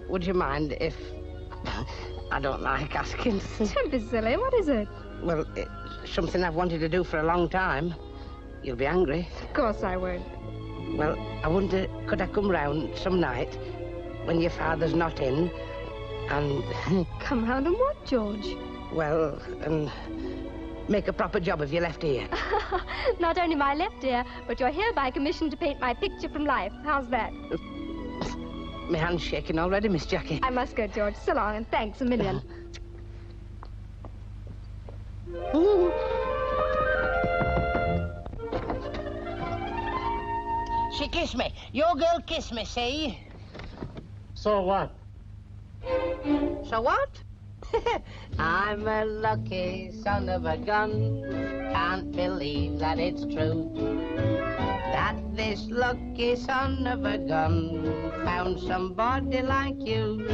would you mind if... I don't like asking. Don't be silly. What is it? Well, it's something I've wanted to do for a long time. You'll be angry. Of course I won't. Well, I wonder, could I come round some night when your father's not in and... Come round and what, George? Well, and make a proper job of your left ear. Not only my left ear, but you're hereby commissioned to paint my picture from life. How's that? My hand's shaking already, Miss Jackie. I must go, George. So long, and thanks a million. She kissed me. Your girl kissed me, see? So what? So what? I'm a lucky son of a gun. Can't believe that it's true. That that this lucky son of a gun found somebody like you.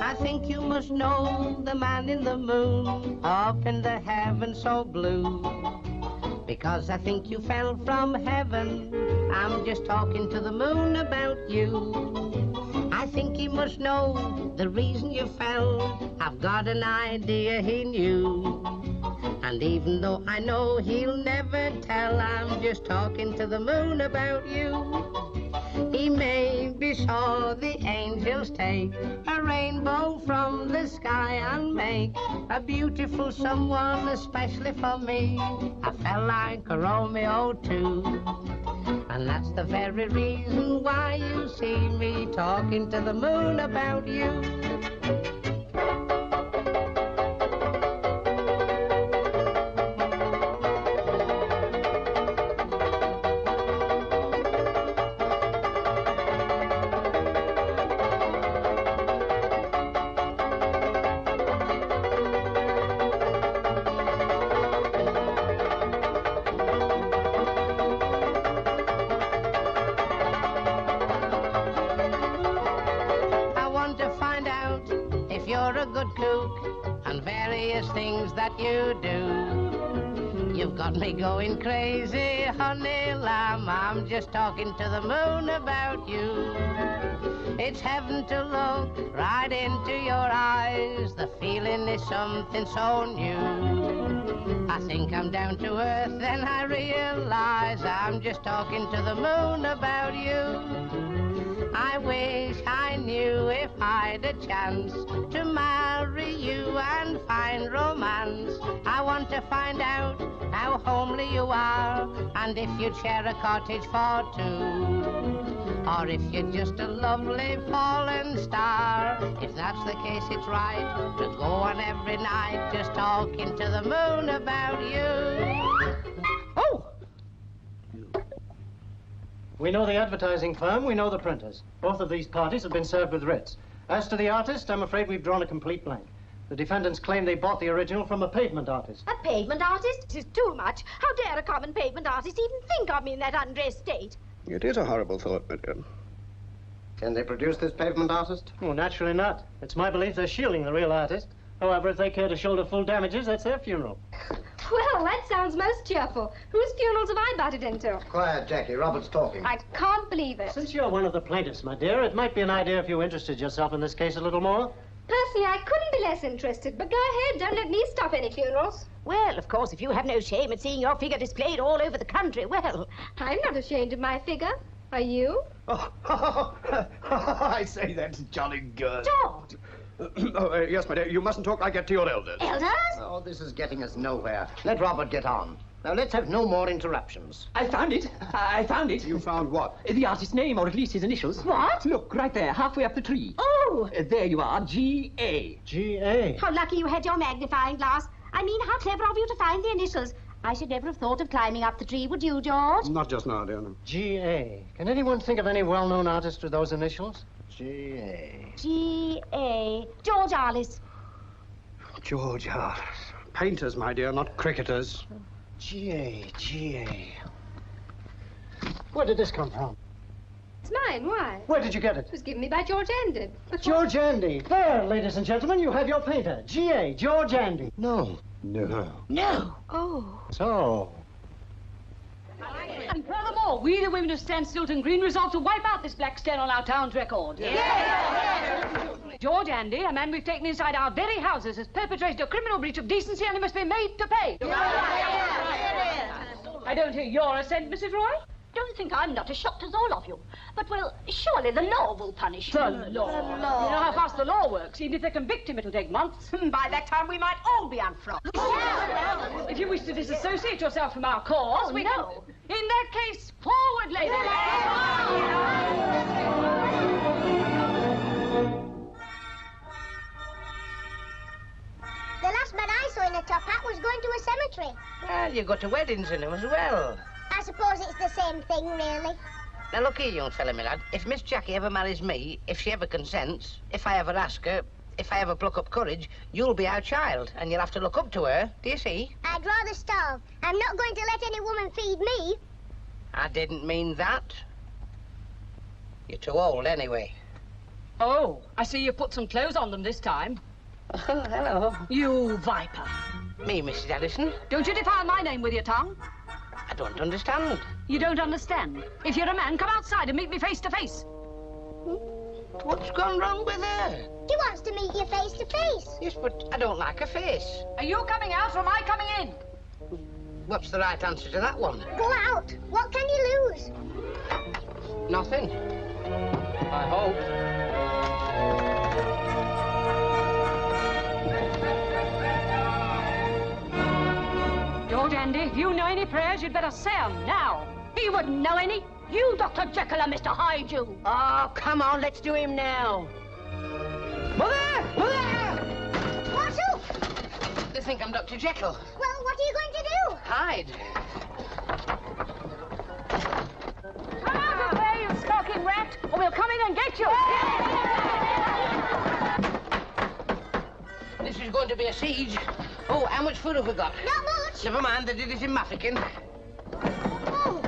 I think you must know the man in the moon up in the heaven so blue. Because I think you fell from heaven, I'm just talking to the moon about you. I think he must know the reason you fell, I've got an idea he knew. And even though I know he'll never tell, I'm just talking to the moon about you. He maybe saw the angels take a rainbow from the sky and make a beautiful someone especially for me. I felt like a Romeo too. And that's the very reason why you see me talking to the moon about you. Me going crazy, honey lamb, I'm just talking to the moon about you. It's heaven to look right into your eyes, the feeling is something so new. I think I'm down to earth, then I realize I'm just talking to the moon about you. I wish I knew if I'd a chance to marry you and find romance. I want to find out how homely you are, and if you'd share a cottage for two, or if you're just a lovely fallen star. If that's the case, it's right to go on every night just talking to the moon about you. Oh! We know the advertising firm, we know the printers. Both of these parties have been served with writs. As to the artist, I'm afraid we've drawn a complete blank. The defendants claim they bought the original from a pavement artist. A pavement artist? This is too much. How dare a common pavement artist even think of me in that undressed state? It is a horrible thought, madame. Can they produce this pavement artist? Oh, naturally not. It's my belief they're shielding the real artist. However, if they care to shoulder full damages, that's their funeral. Well, that sounds most cheerful. Whose funerals have I butted into? Quiet, Jackie. Robert's talking. I can't believe it. Since you're one of the plaintiffs, my dear, it might be an idea if you interested yourself in this case a little more. Personally, I couldn't be less interested, but go ahead. Don't let me stop any funerals. Well, of course, if you have no shame at seeing your figure displayed all over the country, well... I'm not ashamed of my figure. Are you? Oh, I say, that's jolly good. George! Yes, my dear, you mustn't talk like that to your elders. Elders? Oh, this is getting us nowhere. Let Robert get on. Now, let's have no more interruptions. I found it. I found it. You found what? The artist's name, or at least his initials. What? Look, right there, halfway up the tree. Oh! There you are, G.A. G.A. How lucky you had your magnifying glass. I mean, how clever of you to find the initials. I should never have thought of climbing up the tree, would you, George? Not just now, dear. G.A. Can anyone think of any well-known artist with those initials? G.A. G.A. George Arliss. George Arliss. Painters, my dear, not cricketers. G.A. Where did this come from? It's mine. Why? Where did you get It it? was given me by George Andy. George Andy. There, ladies and gentlemen, you have your painter. G.A. George Andy. No. No. No. Oh. So... And furthermore, we, the women of Stanstilton Green, resolve to wipe out this black stain on our town's record. George Andy, a man we've taken inside our very houses, has perpetrated a criminal breach of decency and he must be made to pay. I don't hear your assent, Mrs. Roy. Don't think I'm not as shocked as all of you. But, well, surely the law will punish The him. law. You know how fast the law works. Even if they convict him, it'll take months. By that time, we might all be unfrocked. If you wish to disassociate yourself from our cause, we can... In that case, forward, ladies! The last man I saw in a top hat was going to a cemetery. Well, you go to weddings in them as well. I suppose it's the same thing, really. Now, look here, young fella, my lad. If Miss Jackie ever marries me, if she ever consents, if I ever ask her, if I ever pluck up courage, you'll be our child, and you'll have to look up to her. Do you see? I'd rather starve. I'm not going to let any woman feed me. I didn't mean that. You're too old anyway. Oh, I see you put some clothes on them this time. Oh, hello. You viper. Me, Mrs. Addison? Don't you defile my name with your tongue. I don't understand. You don't understand? If you're a man, come outside and meet me face to face. What's gone wrong with her? She wants to meet you face to face. Yes, but I don't like her face. Are you coming out or am I coming in? What's the right answer to that one? Go out. What can you lose? Nothing. I hope. George Andy, if you know any prayers, you'd better say 'em now. He wouldn't know any. You, Dr. Jekyll, and Mr. Hyde, you. Oh, come on, let's do him now. Mother! Mother! What's up? They think I'm Dr. Jekyll. Well, what are you going to do? Hide. Come out of there, you skulking rat, or we'll come in and get you. This is going to be a siege. Oh, how much food have we got? Not much. Never mind, they did it in Maffican. Oh.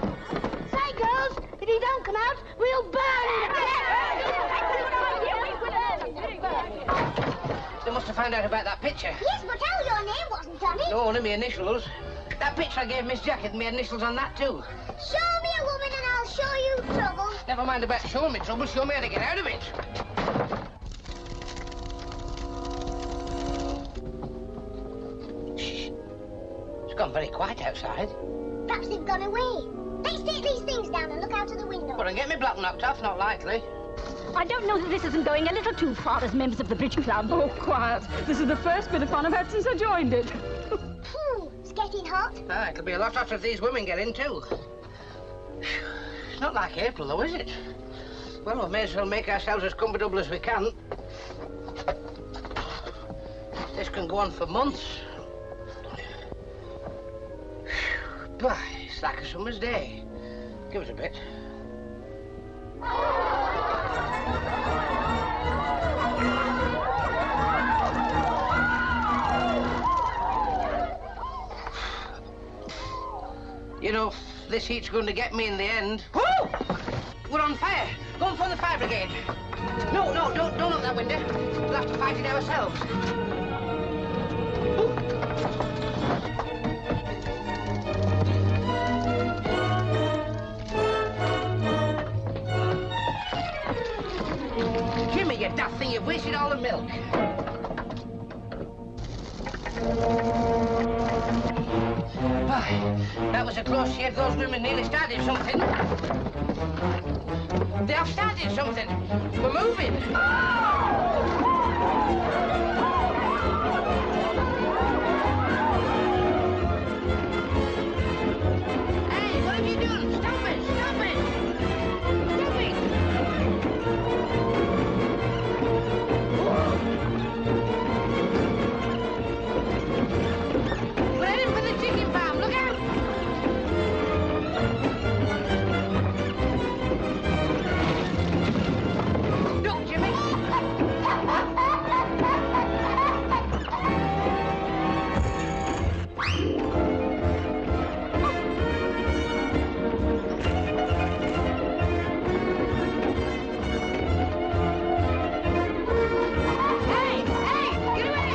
Say, girls, if he don't come out, we'll burn him. They must have found out about that picture. Yes, but how your name wasn't on it? No, only my initials. That picture I gave Miss Jacket, my initials on that too. Show me a woman and I'll show you trouble. Never mind about showing me trouble, show me how to get out of it. Shh. It's gone very quiet outside. Perhaps they've gone away. Let's take these things down and look out of the window. But I'll get me block knocked off, not likely. I don't know that this isn't going a little too far as members of the Bridge Club. Oh, quiet. This is the first bit of fun I've had since I joined it. Phew, it's getting hot. Ah, it'll be a lot hotter if these women get in too. It's not like April though, is it? Well, we may as well make ourselves as comfortable as we can. This can go on for months. Bah, it's like a summer's day. Give us a bit. You know, this heat's going to get me in the end. Whoa! We're on fire. Go and phone the fire brigade. No, don't open that window. We'll have to fight it ourselves. Jimmy, you daft thing, you've wasted all the milk. Why, that was a close shave. Those women nearly started something. They have started something. We're moving. Hey, what have you done? Stop it! Stop it! Stop it! We're heading for the chicken farm. Look out! Look, Jimmy. Hey, get away! Get away!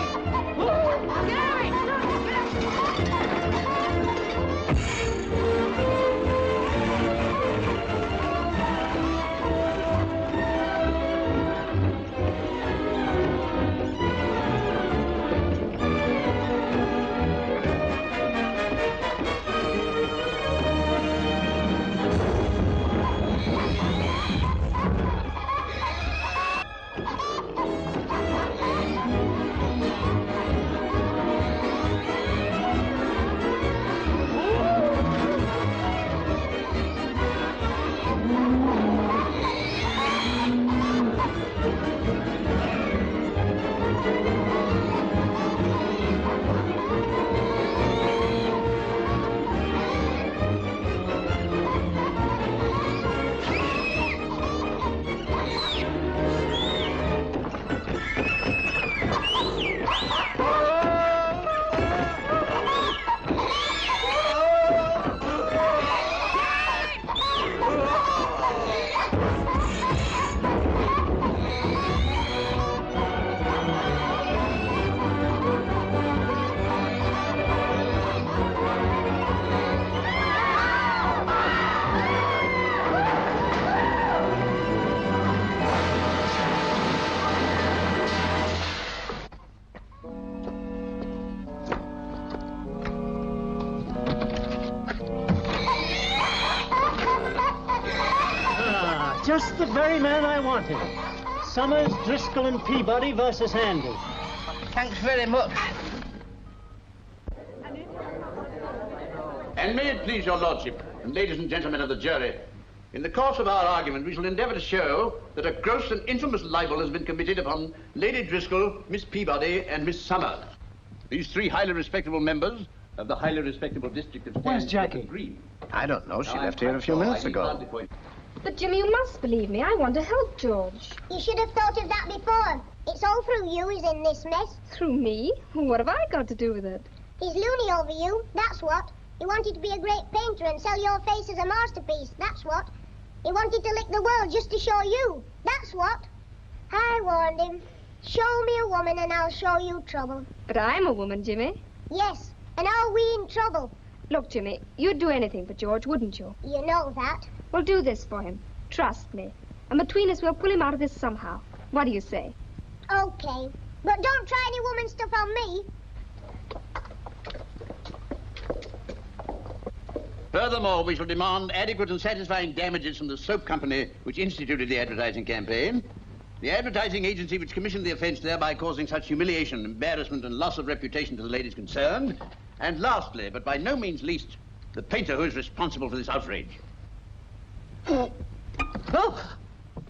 Just the very man I wanted. Summers, Driscoll and Peabody versus Handy. Thanks very much. And may it please your lordship, and ladies and gentlemen of the jury, in the course of our argument, we shall endeavour to show that a gross and infamous libel has been committed upon Lady Driscoll, Miss Peabody, and Miss Summers. These three highly respectable members of the highly respectable district of Where's Jackie? Green. I don't know. She left here a few minutes ago. But, Jimmy, you must believe me. I want to help George. You should have thought of that before. It's all through you he's in this mess. Through me? What have I got to do with it? He's loony over you, that's what. He wanted to be a great painter and sell your face as a masterpiece, that's what. He wanted to lick the world just to show you, that's what. I warned him. Show me a woman and I'll show you trouble. But I'm a woman, Jimmy. Yes, and are we in trouble? Look, Jimmy, you'd do anything for George, wouldn't you? You know that. We'll do this for him. Trust me. And between us, we'll pull him out of this somehow. What do you say? Okay. But don't try any woman stuff on me. Furthermore, we shall demand adequate and satisfying damages from the soap company which instituted the advertising campaign, the advertising agency which commissioned the offence, thereby causing such humiliation, embarrassment and loss of reputation to the ladies concerned, and lastly, but by no means least, the painter who is responsible for this outrage. Oh!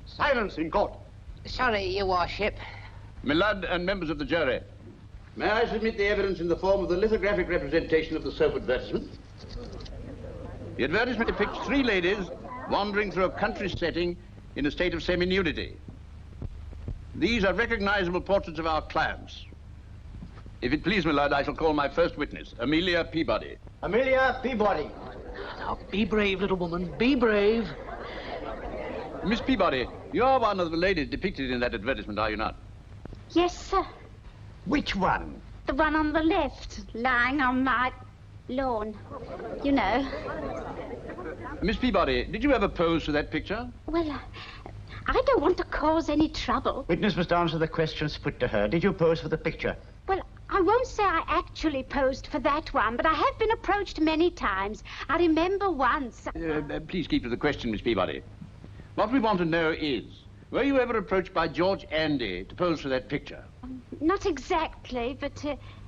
Silence in court. Sorry, your worship. My lord and members of the jury, may I submit the evidence in the form of the lithographic representation of the soap advertisement? The advertisement depicts three ladies wandering through a country setting in a state of semi-nudity. These are recognizable portraits of our clients. If it please, my lord, I shall call my first witness, Amelia Peabody. Amelia Peabody. Now, be brave, little woman, be brave. Miss Peabody, you're one of the ladies depicted in that advertisement, are you not? Yes, sir. Which one? The one on the left, lying on my lawn. You know. Miss Peabody, did you ever pose for that picture? Well, I don't want to cause any trouble. Witness must answer the questions put to her. Did you pose for the picture? Well, I won't say I actually posed for that one, but I have been approached many times. I remember once... Please keep to the question, Miss Peabody. What we want to know is, were you ever approached by George Andy to pose for that picture? Not exactly, but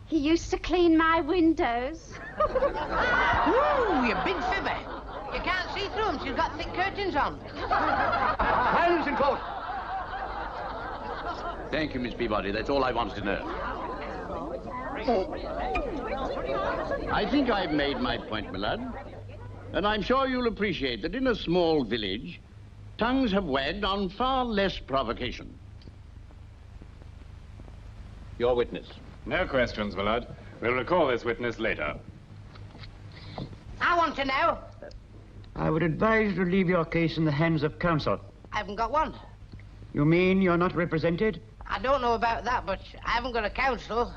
he used to clean my windows. Ooh, you big fibber. You can't see through them, she's got thick curtains on. Silence in court. Thank you, Miss Peabody. That's all I wanted to know. I think I've made my point, my lad. And I'm sure you'll appreciate that in a small village, tongues have wagged on far less provocation. Your witness. No questions, my lord. We'll recall this witness later. I want to know. I would advise you to leave your case in the hands of counsel. I haven't got one. You mean you're not represented? I don't know about that, but I haven't got a counsel.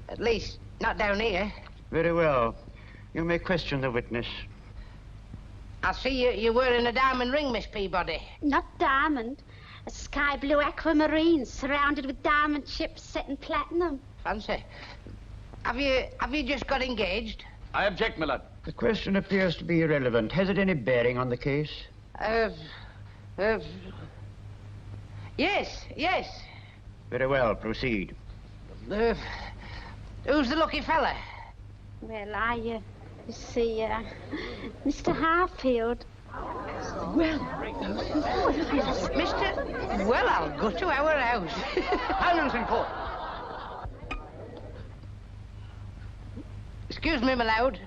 At least, not down here. Very well. You may question the witness. I see you're wearing a diamond ring, Miss Peabody. Not diamond. A sky blue aquamarine surrounded with diamond chips set in platinum. Fancy. Have you just got engaged? I object, my lord. The question appears to be irrelevant. Has it any bearing on the case? Yes. Very well, proceed. Who's the lucky fella? Well, you see, Mr. Harfield. Well, Well, I'll go to our house. Silence in court. Excuse me, my lord.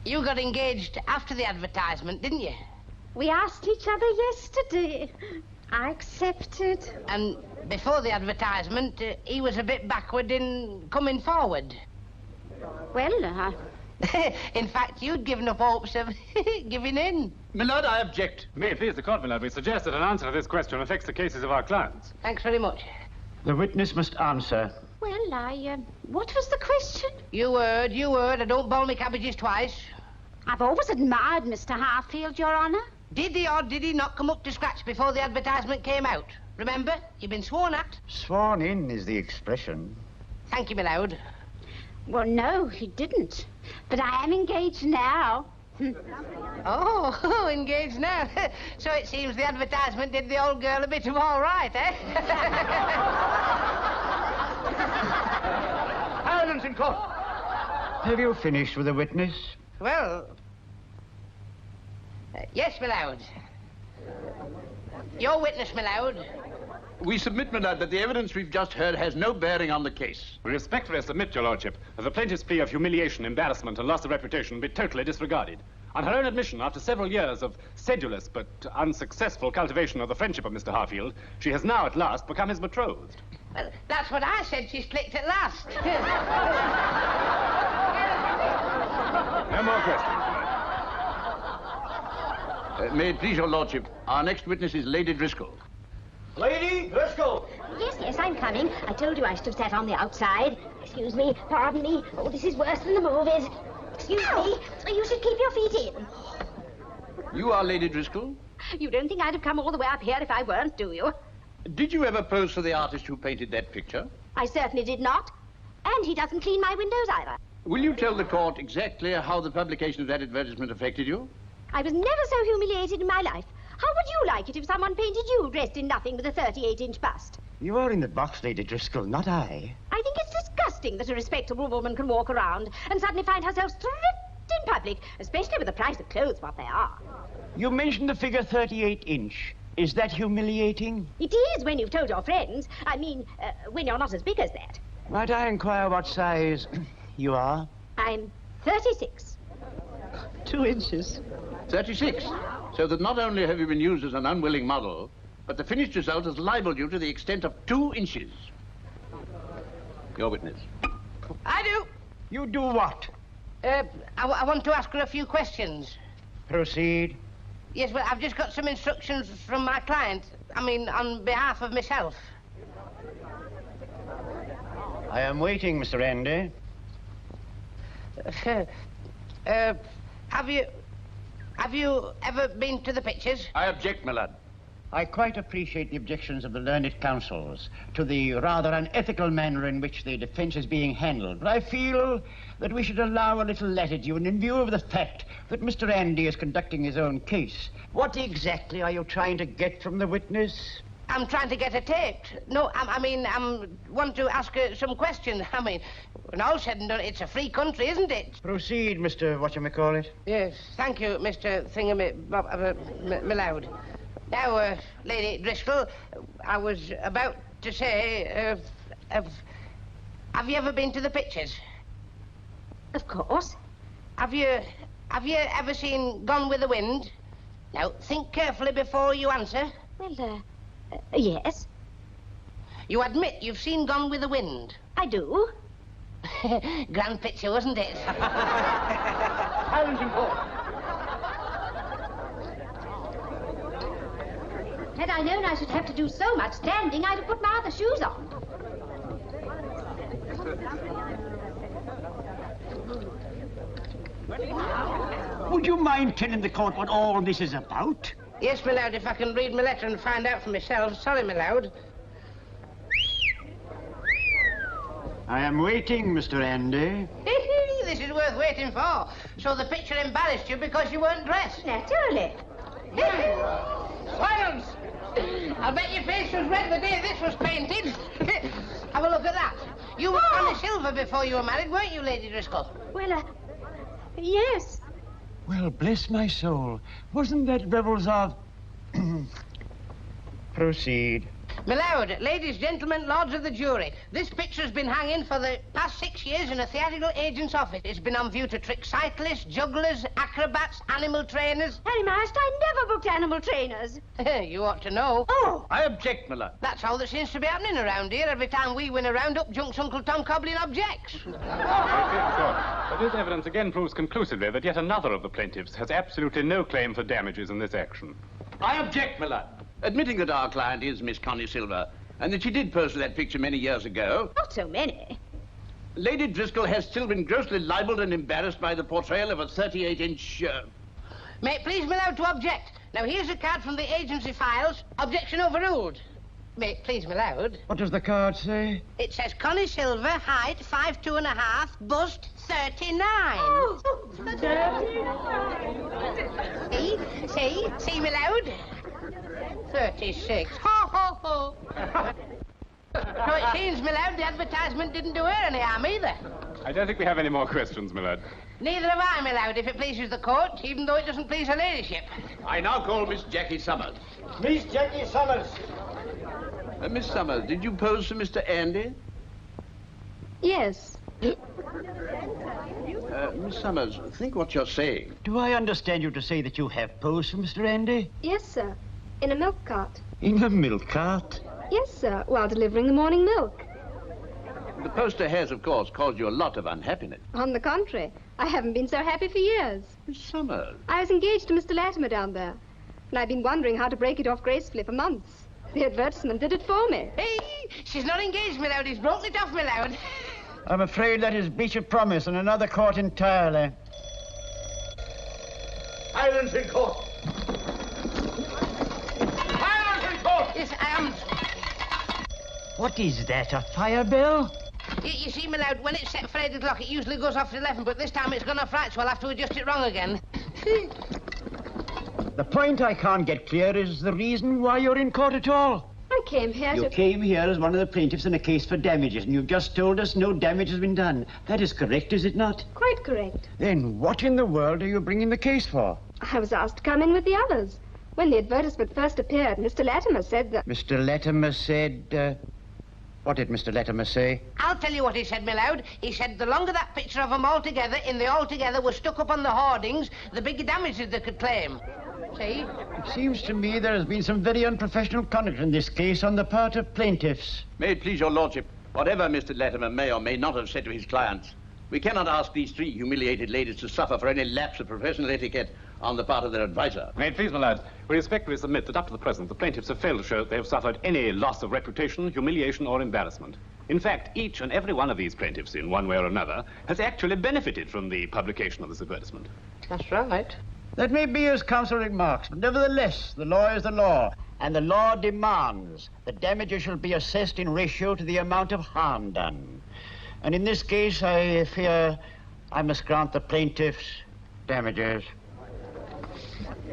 You got engaged after the advertisement, didn't you? We asked each other yesterday. I accepted. And before the advertisement, he was a bit backward in coming forward. Well, in fact, you'd given up hopes of giving in. My lord, I object. May it please the court, my lord, we suggest that an answer to this question affects the cases of our clients. Thanks very much. The witness must answer. Well, what was the question? You heard. I don't boil me cabbages twice. I've always admired Mr. Harfield, Your Honor. Did he or did he not come up to scratch before the advertisement came out? Remember, you've been sworn at. Sworn in is the expression. Thank you, my lord. Well, no, he didn't. But I am engaged now. Oh, engaged now. So it seems the advertisement did the old girl a bit of all right, eh? Silence in court. Have you finished with the witness? Well... yes, my lord. Your witness, my lord. We submit, my lord, that the evidence we've just heard has no bearing on the case. We respectfully submit, your lordship, that the plaintiff's plea of humiliation, embarrassment, and loss of reputation be totally disregarded. On her own admission, after several years of sedulous but unsuccessful cultivation of the friendship of Mr. Harfield, she has now at last become his betrothed. Well, that's what I said. She's clicked at last. No more questions. May it please your lordship, our next witness is Lady Driscoll. Lady Driscoll! Yes, I'm coming. I told you I should have sat on the outside. Excuse me, pardon me. Oh, this is worse than the movies. Excuse me, you should keep your feet in. You are Lady Driscoll? You don't think I'd have come all the way up here if I weren't, do you? Did you ever pose for the artist who painted that picture? I certainly did not. And he doesn't clean my windows either. Will you tell the court exactly how the publication of that advertisement affected you? I was never so humiliated in my life. How would you like it if someone painted you dressed in nothing with a 38-inch bust? You are in the box, Lady Driscoll, not I. I think it's disgusting that a respectable woman can walk around and suddenly find herself stripped in public, especially with the price of clothes what they are. You mentioned the figure 38-inch. Is that humiliating? It is when you've told your friends. I mean, when you're not as big as that. Might I inquire what size you are? I'm 36. 2 inches. 36. So that not only have you been used as an unwilling model, but the finished result has libeled you to the extent of 2 inches. Your witness. I do. You do what? I want to ask her a few questions. Proceed. Yes, well, I've just got some instructions from my client. I mean, on behalf of myself. I am waiting, Mr. Andy. Have you ever been to the pictures? I object, my lord. I quite appreciate the objections of the learned counsels to the rather unethical manner in which the defense is being handled, but I feel that we should allow a little latitude in view of the fact that Mr. Andy is conducting his own case. What exactly are you trying to get from the witness? I'm trying to get her taped. No, I want to ask her some questions. I mean, when all said and done, it's a free country, isn't it? Proceed, Mr. Whatchamacallit. Yes, thank you, Mr. Millowd. Now, Lady Driscoll, I was about to say, have you ever been to the pictures? Of course. Have you ever seen Gone with the Wind? Now, think carefully before you answer. Well, yes. You admit you've seen Gone with the Wind? I do. Grand picture, wasn't it? Silence in court. Had I known I should have to do so much standing, I'd have put my other shoes on. Would you mind telling the court what all this is about? Yes, my lord, if I can read my letter and find out for myself. Sorry, my lord. I am waiting, Mr. Andy. This is worth waiting for. So the picture embarrassed you because you weren't dressed? Naturally. Silence! I'll bet your face was red the day this was painted. Have a look at that. You were Connie Silver before you were married, weren't you, Lady Driscoll? Well, yes. Well, bless my soul. Wasn't that Revels of... Proceed. My lord, ladies, gentlemen, lords of the jury, this picture's been hanging for the past 6 years in a theatrical agent's office. It's been on view to trick cyclists, jugglers, acrobats, animal trainers. Harry Marst, I never booked animal trainers. You ought to know. Oh! I object, my lord. That's all that seems to be happening around here. Every time we win a round-up, junks Uncle Tom Coblin objects. But this evidence again proves conclusively that yet another of the plaintiffs has absolutely no claim for damages in this action. I object, my lord. Admitting that our client is Miss Connie Silver, and that she did pose for that picture many years ago... Not so many. Lady Driscoll has still been grossly libelled and embarrassed by the portrayal of a 38-inch... May it please me now to object. Now, here's a card from the agency files. Objection overruled. Mate, please, my lord. What does the card say? It says Connie Silver, height 5'2½", bust 39. Oh, 39. See, my lord? 36. Ho, ho, ho. So it seems, my lord, the advertisement didn't do her any harm either. I don't think we have any more questions, my lord. Neither have I, my lord, if it pleases the court, even though it doesn't please her ladyship. I now call Miss Jackie Summers. Miss Jackie Summers. Miss Summers, did you pose for Mr. Andy? Yes. Miss Summers, think what you're saying. Do I understand you to say that you have posed for Mr. Andy? Yes, sir. In a milk cart. In a milk cart? Yes, sir, while delivering the morning milk. The poster has, of course, caused you a lot of unhappiness. On the contrary, I haven't been so happy for years. Miss Summers. I was engaged to Mr. Latimer down there, and I've been wondering how to break it off gracefully for months. The advertisement did it for me. Hey, she's not engaged, my lord. He's broken it off, my lord. I'm afraid that is breach of promise in another court entirely. Silence in court. Silence in court. Yes, I am. What is that, a fire bell? You see, my lord, when it's set for 8 o'clock, it usually goes off at 11, but this time it's gone off right, so I'll have to adjust it wrong again. The point I can't get clear is the reason why you're in court at all. I came here You came here as one of the plaintiffs in a case for damages, and you've just told us no damage has been done. That is correct, is it not? Quite correct. Then what in the world are you bringing the case for? I was asked to come in with the others. When the advertisement first appeared, Mr. Latimer said that... Mr. Latimer said... What did Mr. Latimer say? I'll tell you what he said, my lord. He said the longer that picture of them all together in the altogether was stuck up on the hoardings, the bigger damages they could claim. See? It seems to me there has been some very unprofessional conduct in this case on the part of plaintiffs. May it please your lordship, whatever Mr. Latimer may or may not have said to his clients, we cannot ask these 3 humiliated ladies to suffer for any lapse of professional etiquette on the part of their advisor. May it please, my lord, we respectfully submit that up to the present, the plaintiffs have failed to show that they have suffered any loss of reputation, humiliation, or embarrassment. In fact, each and every one of these plaintiffs, in one way or another, has actually benefited from the publication of this advertisement. That's right. That may be as counsel remarks, but nevertheless, the law is the law, and the law demands that damages shall be assessed in ratio to the amount of harm done. And in this case, I fear I must grant the plaintiffs damages.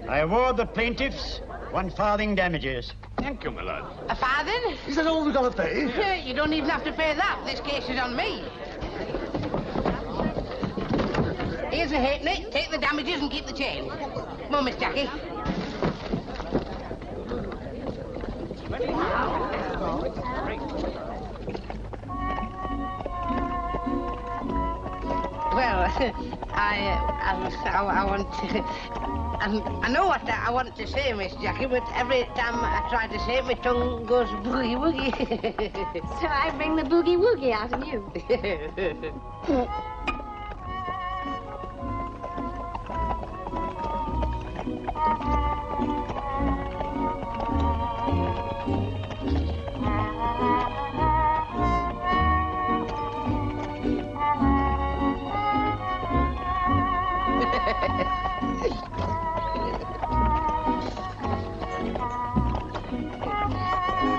I award the plaintiffs 1 farthing damages. Thank you, my lord. A farthing? Is that all we've got to pay? You don't even have to pay that. This case is on me. Here's a halfpenny. Take the damages and keep the change. Come on, Miss Jackie. Well, I want to... I know what I want to say, Miss Jackie, but every time I try to say it, my tongue goes boogie-woogie. So I bring the boogie-woogie out of you.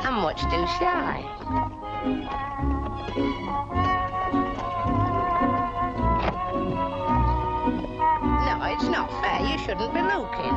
I'm much too shy. No, it's not fair. You shouldn't be looking.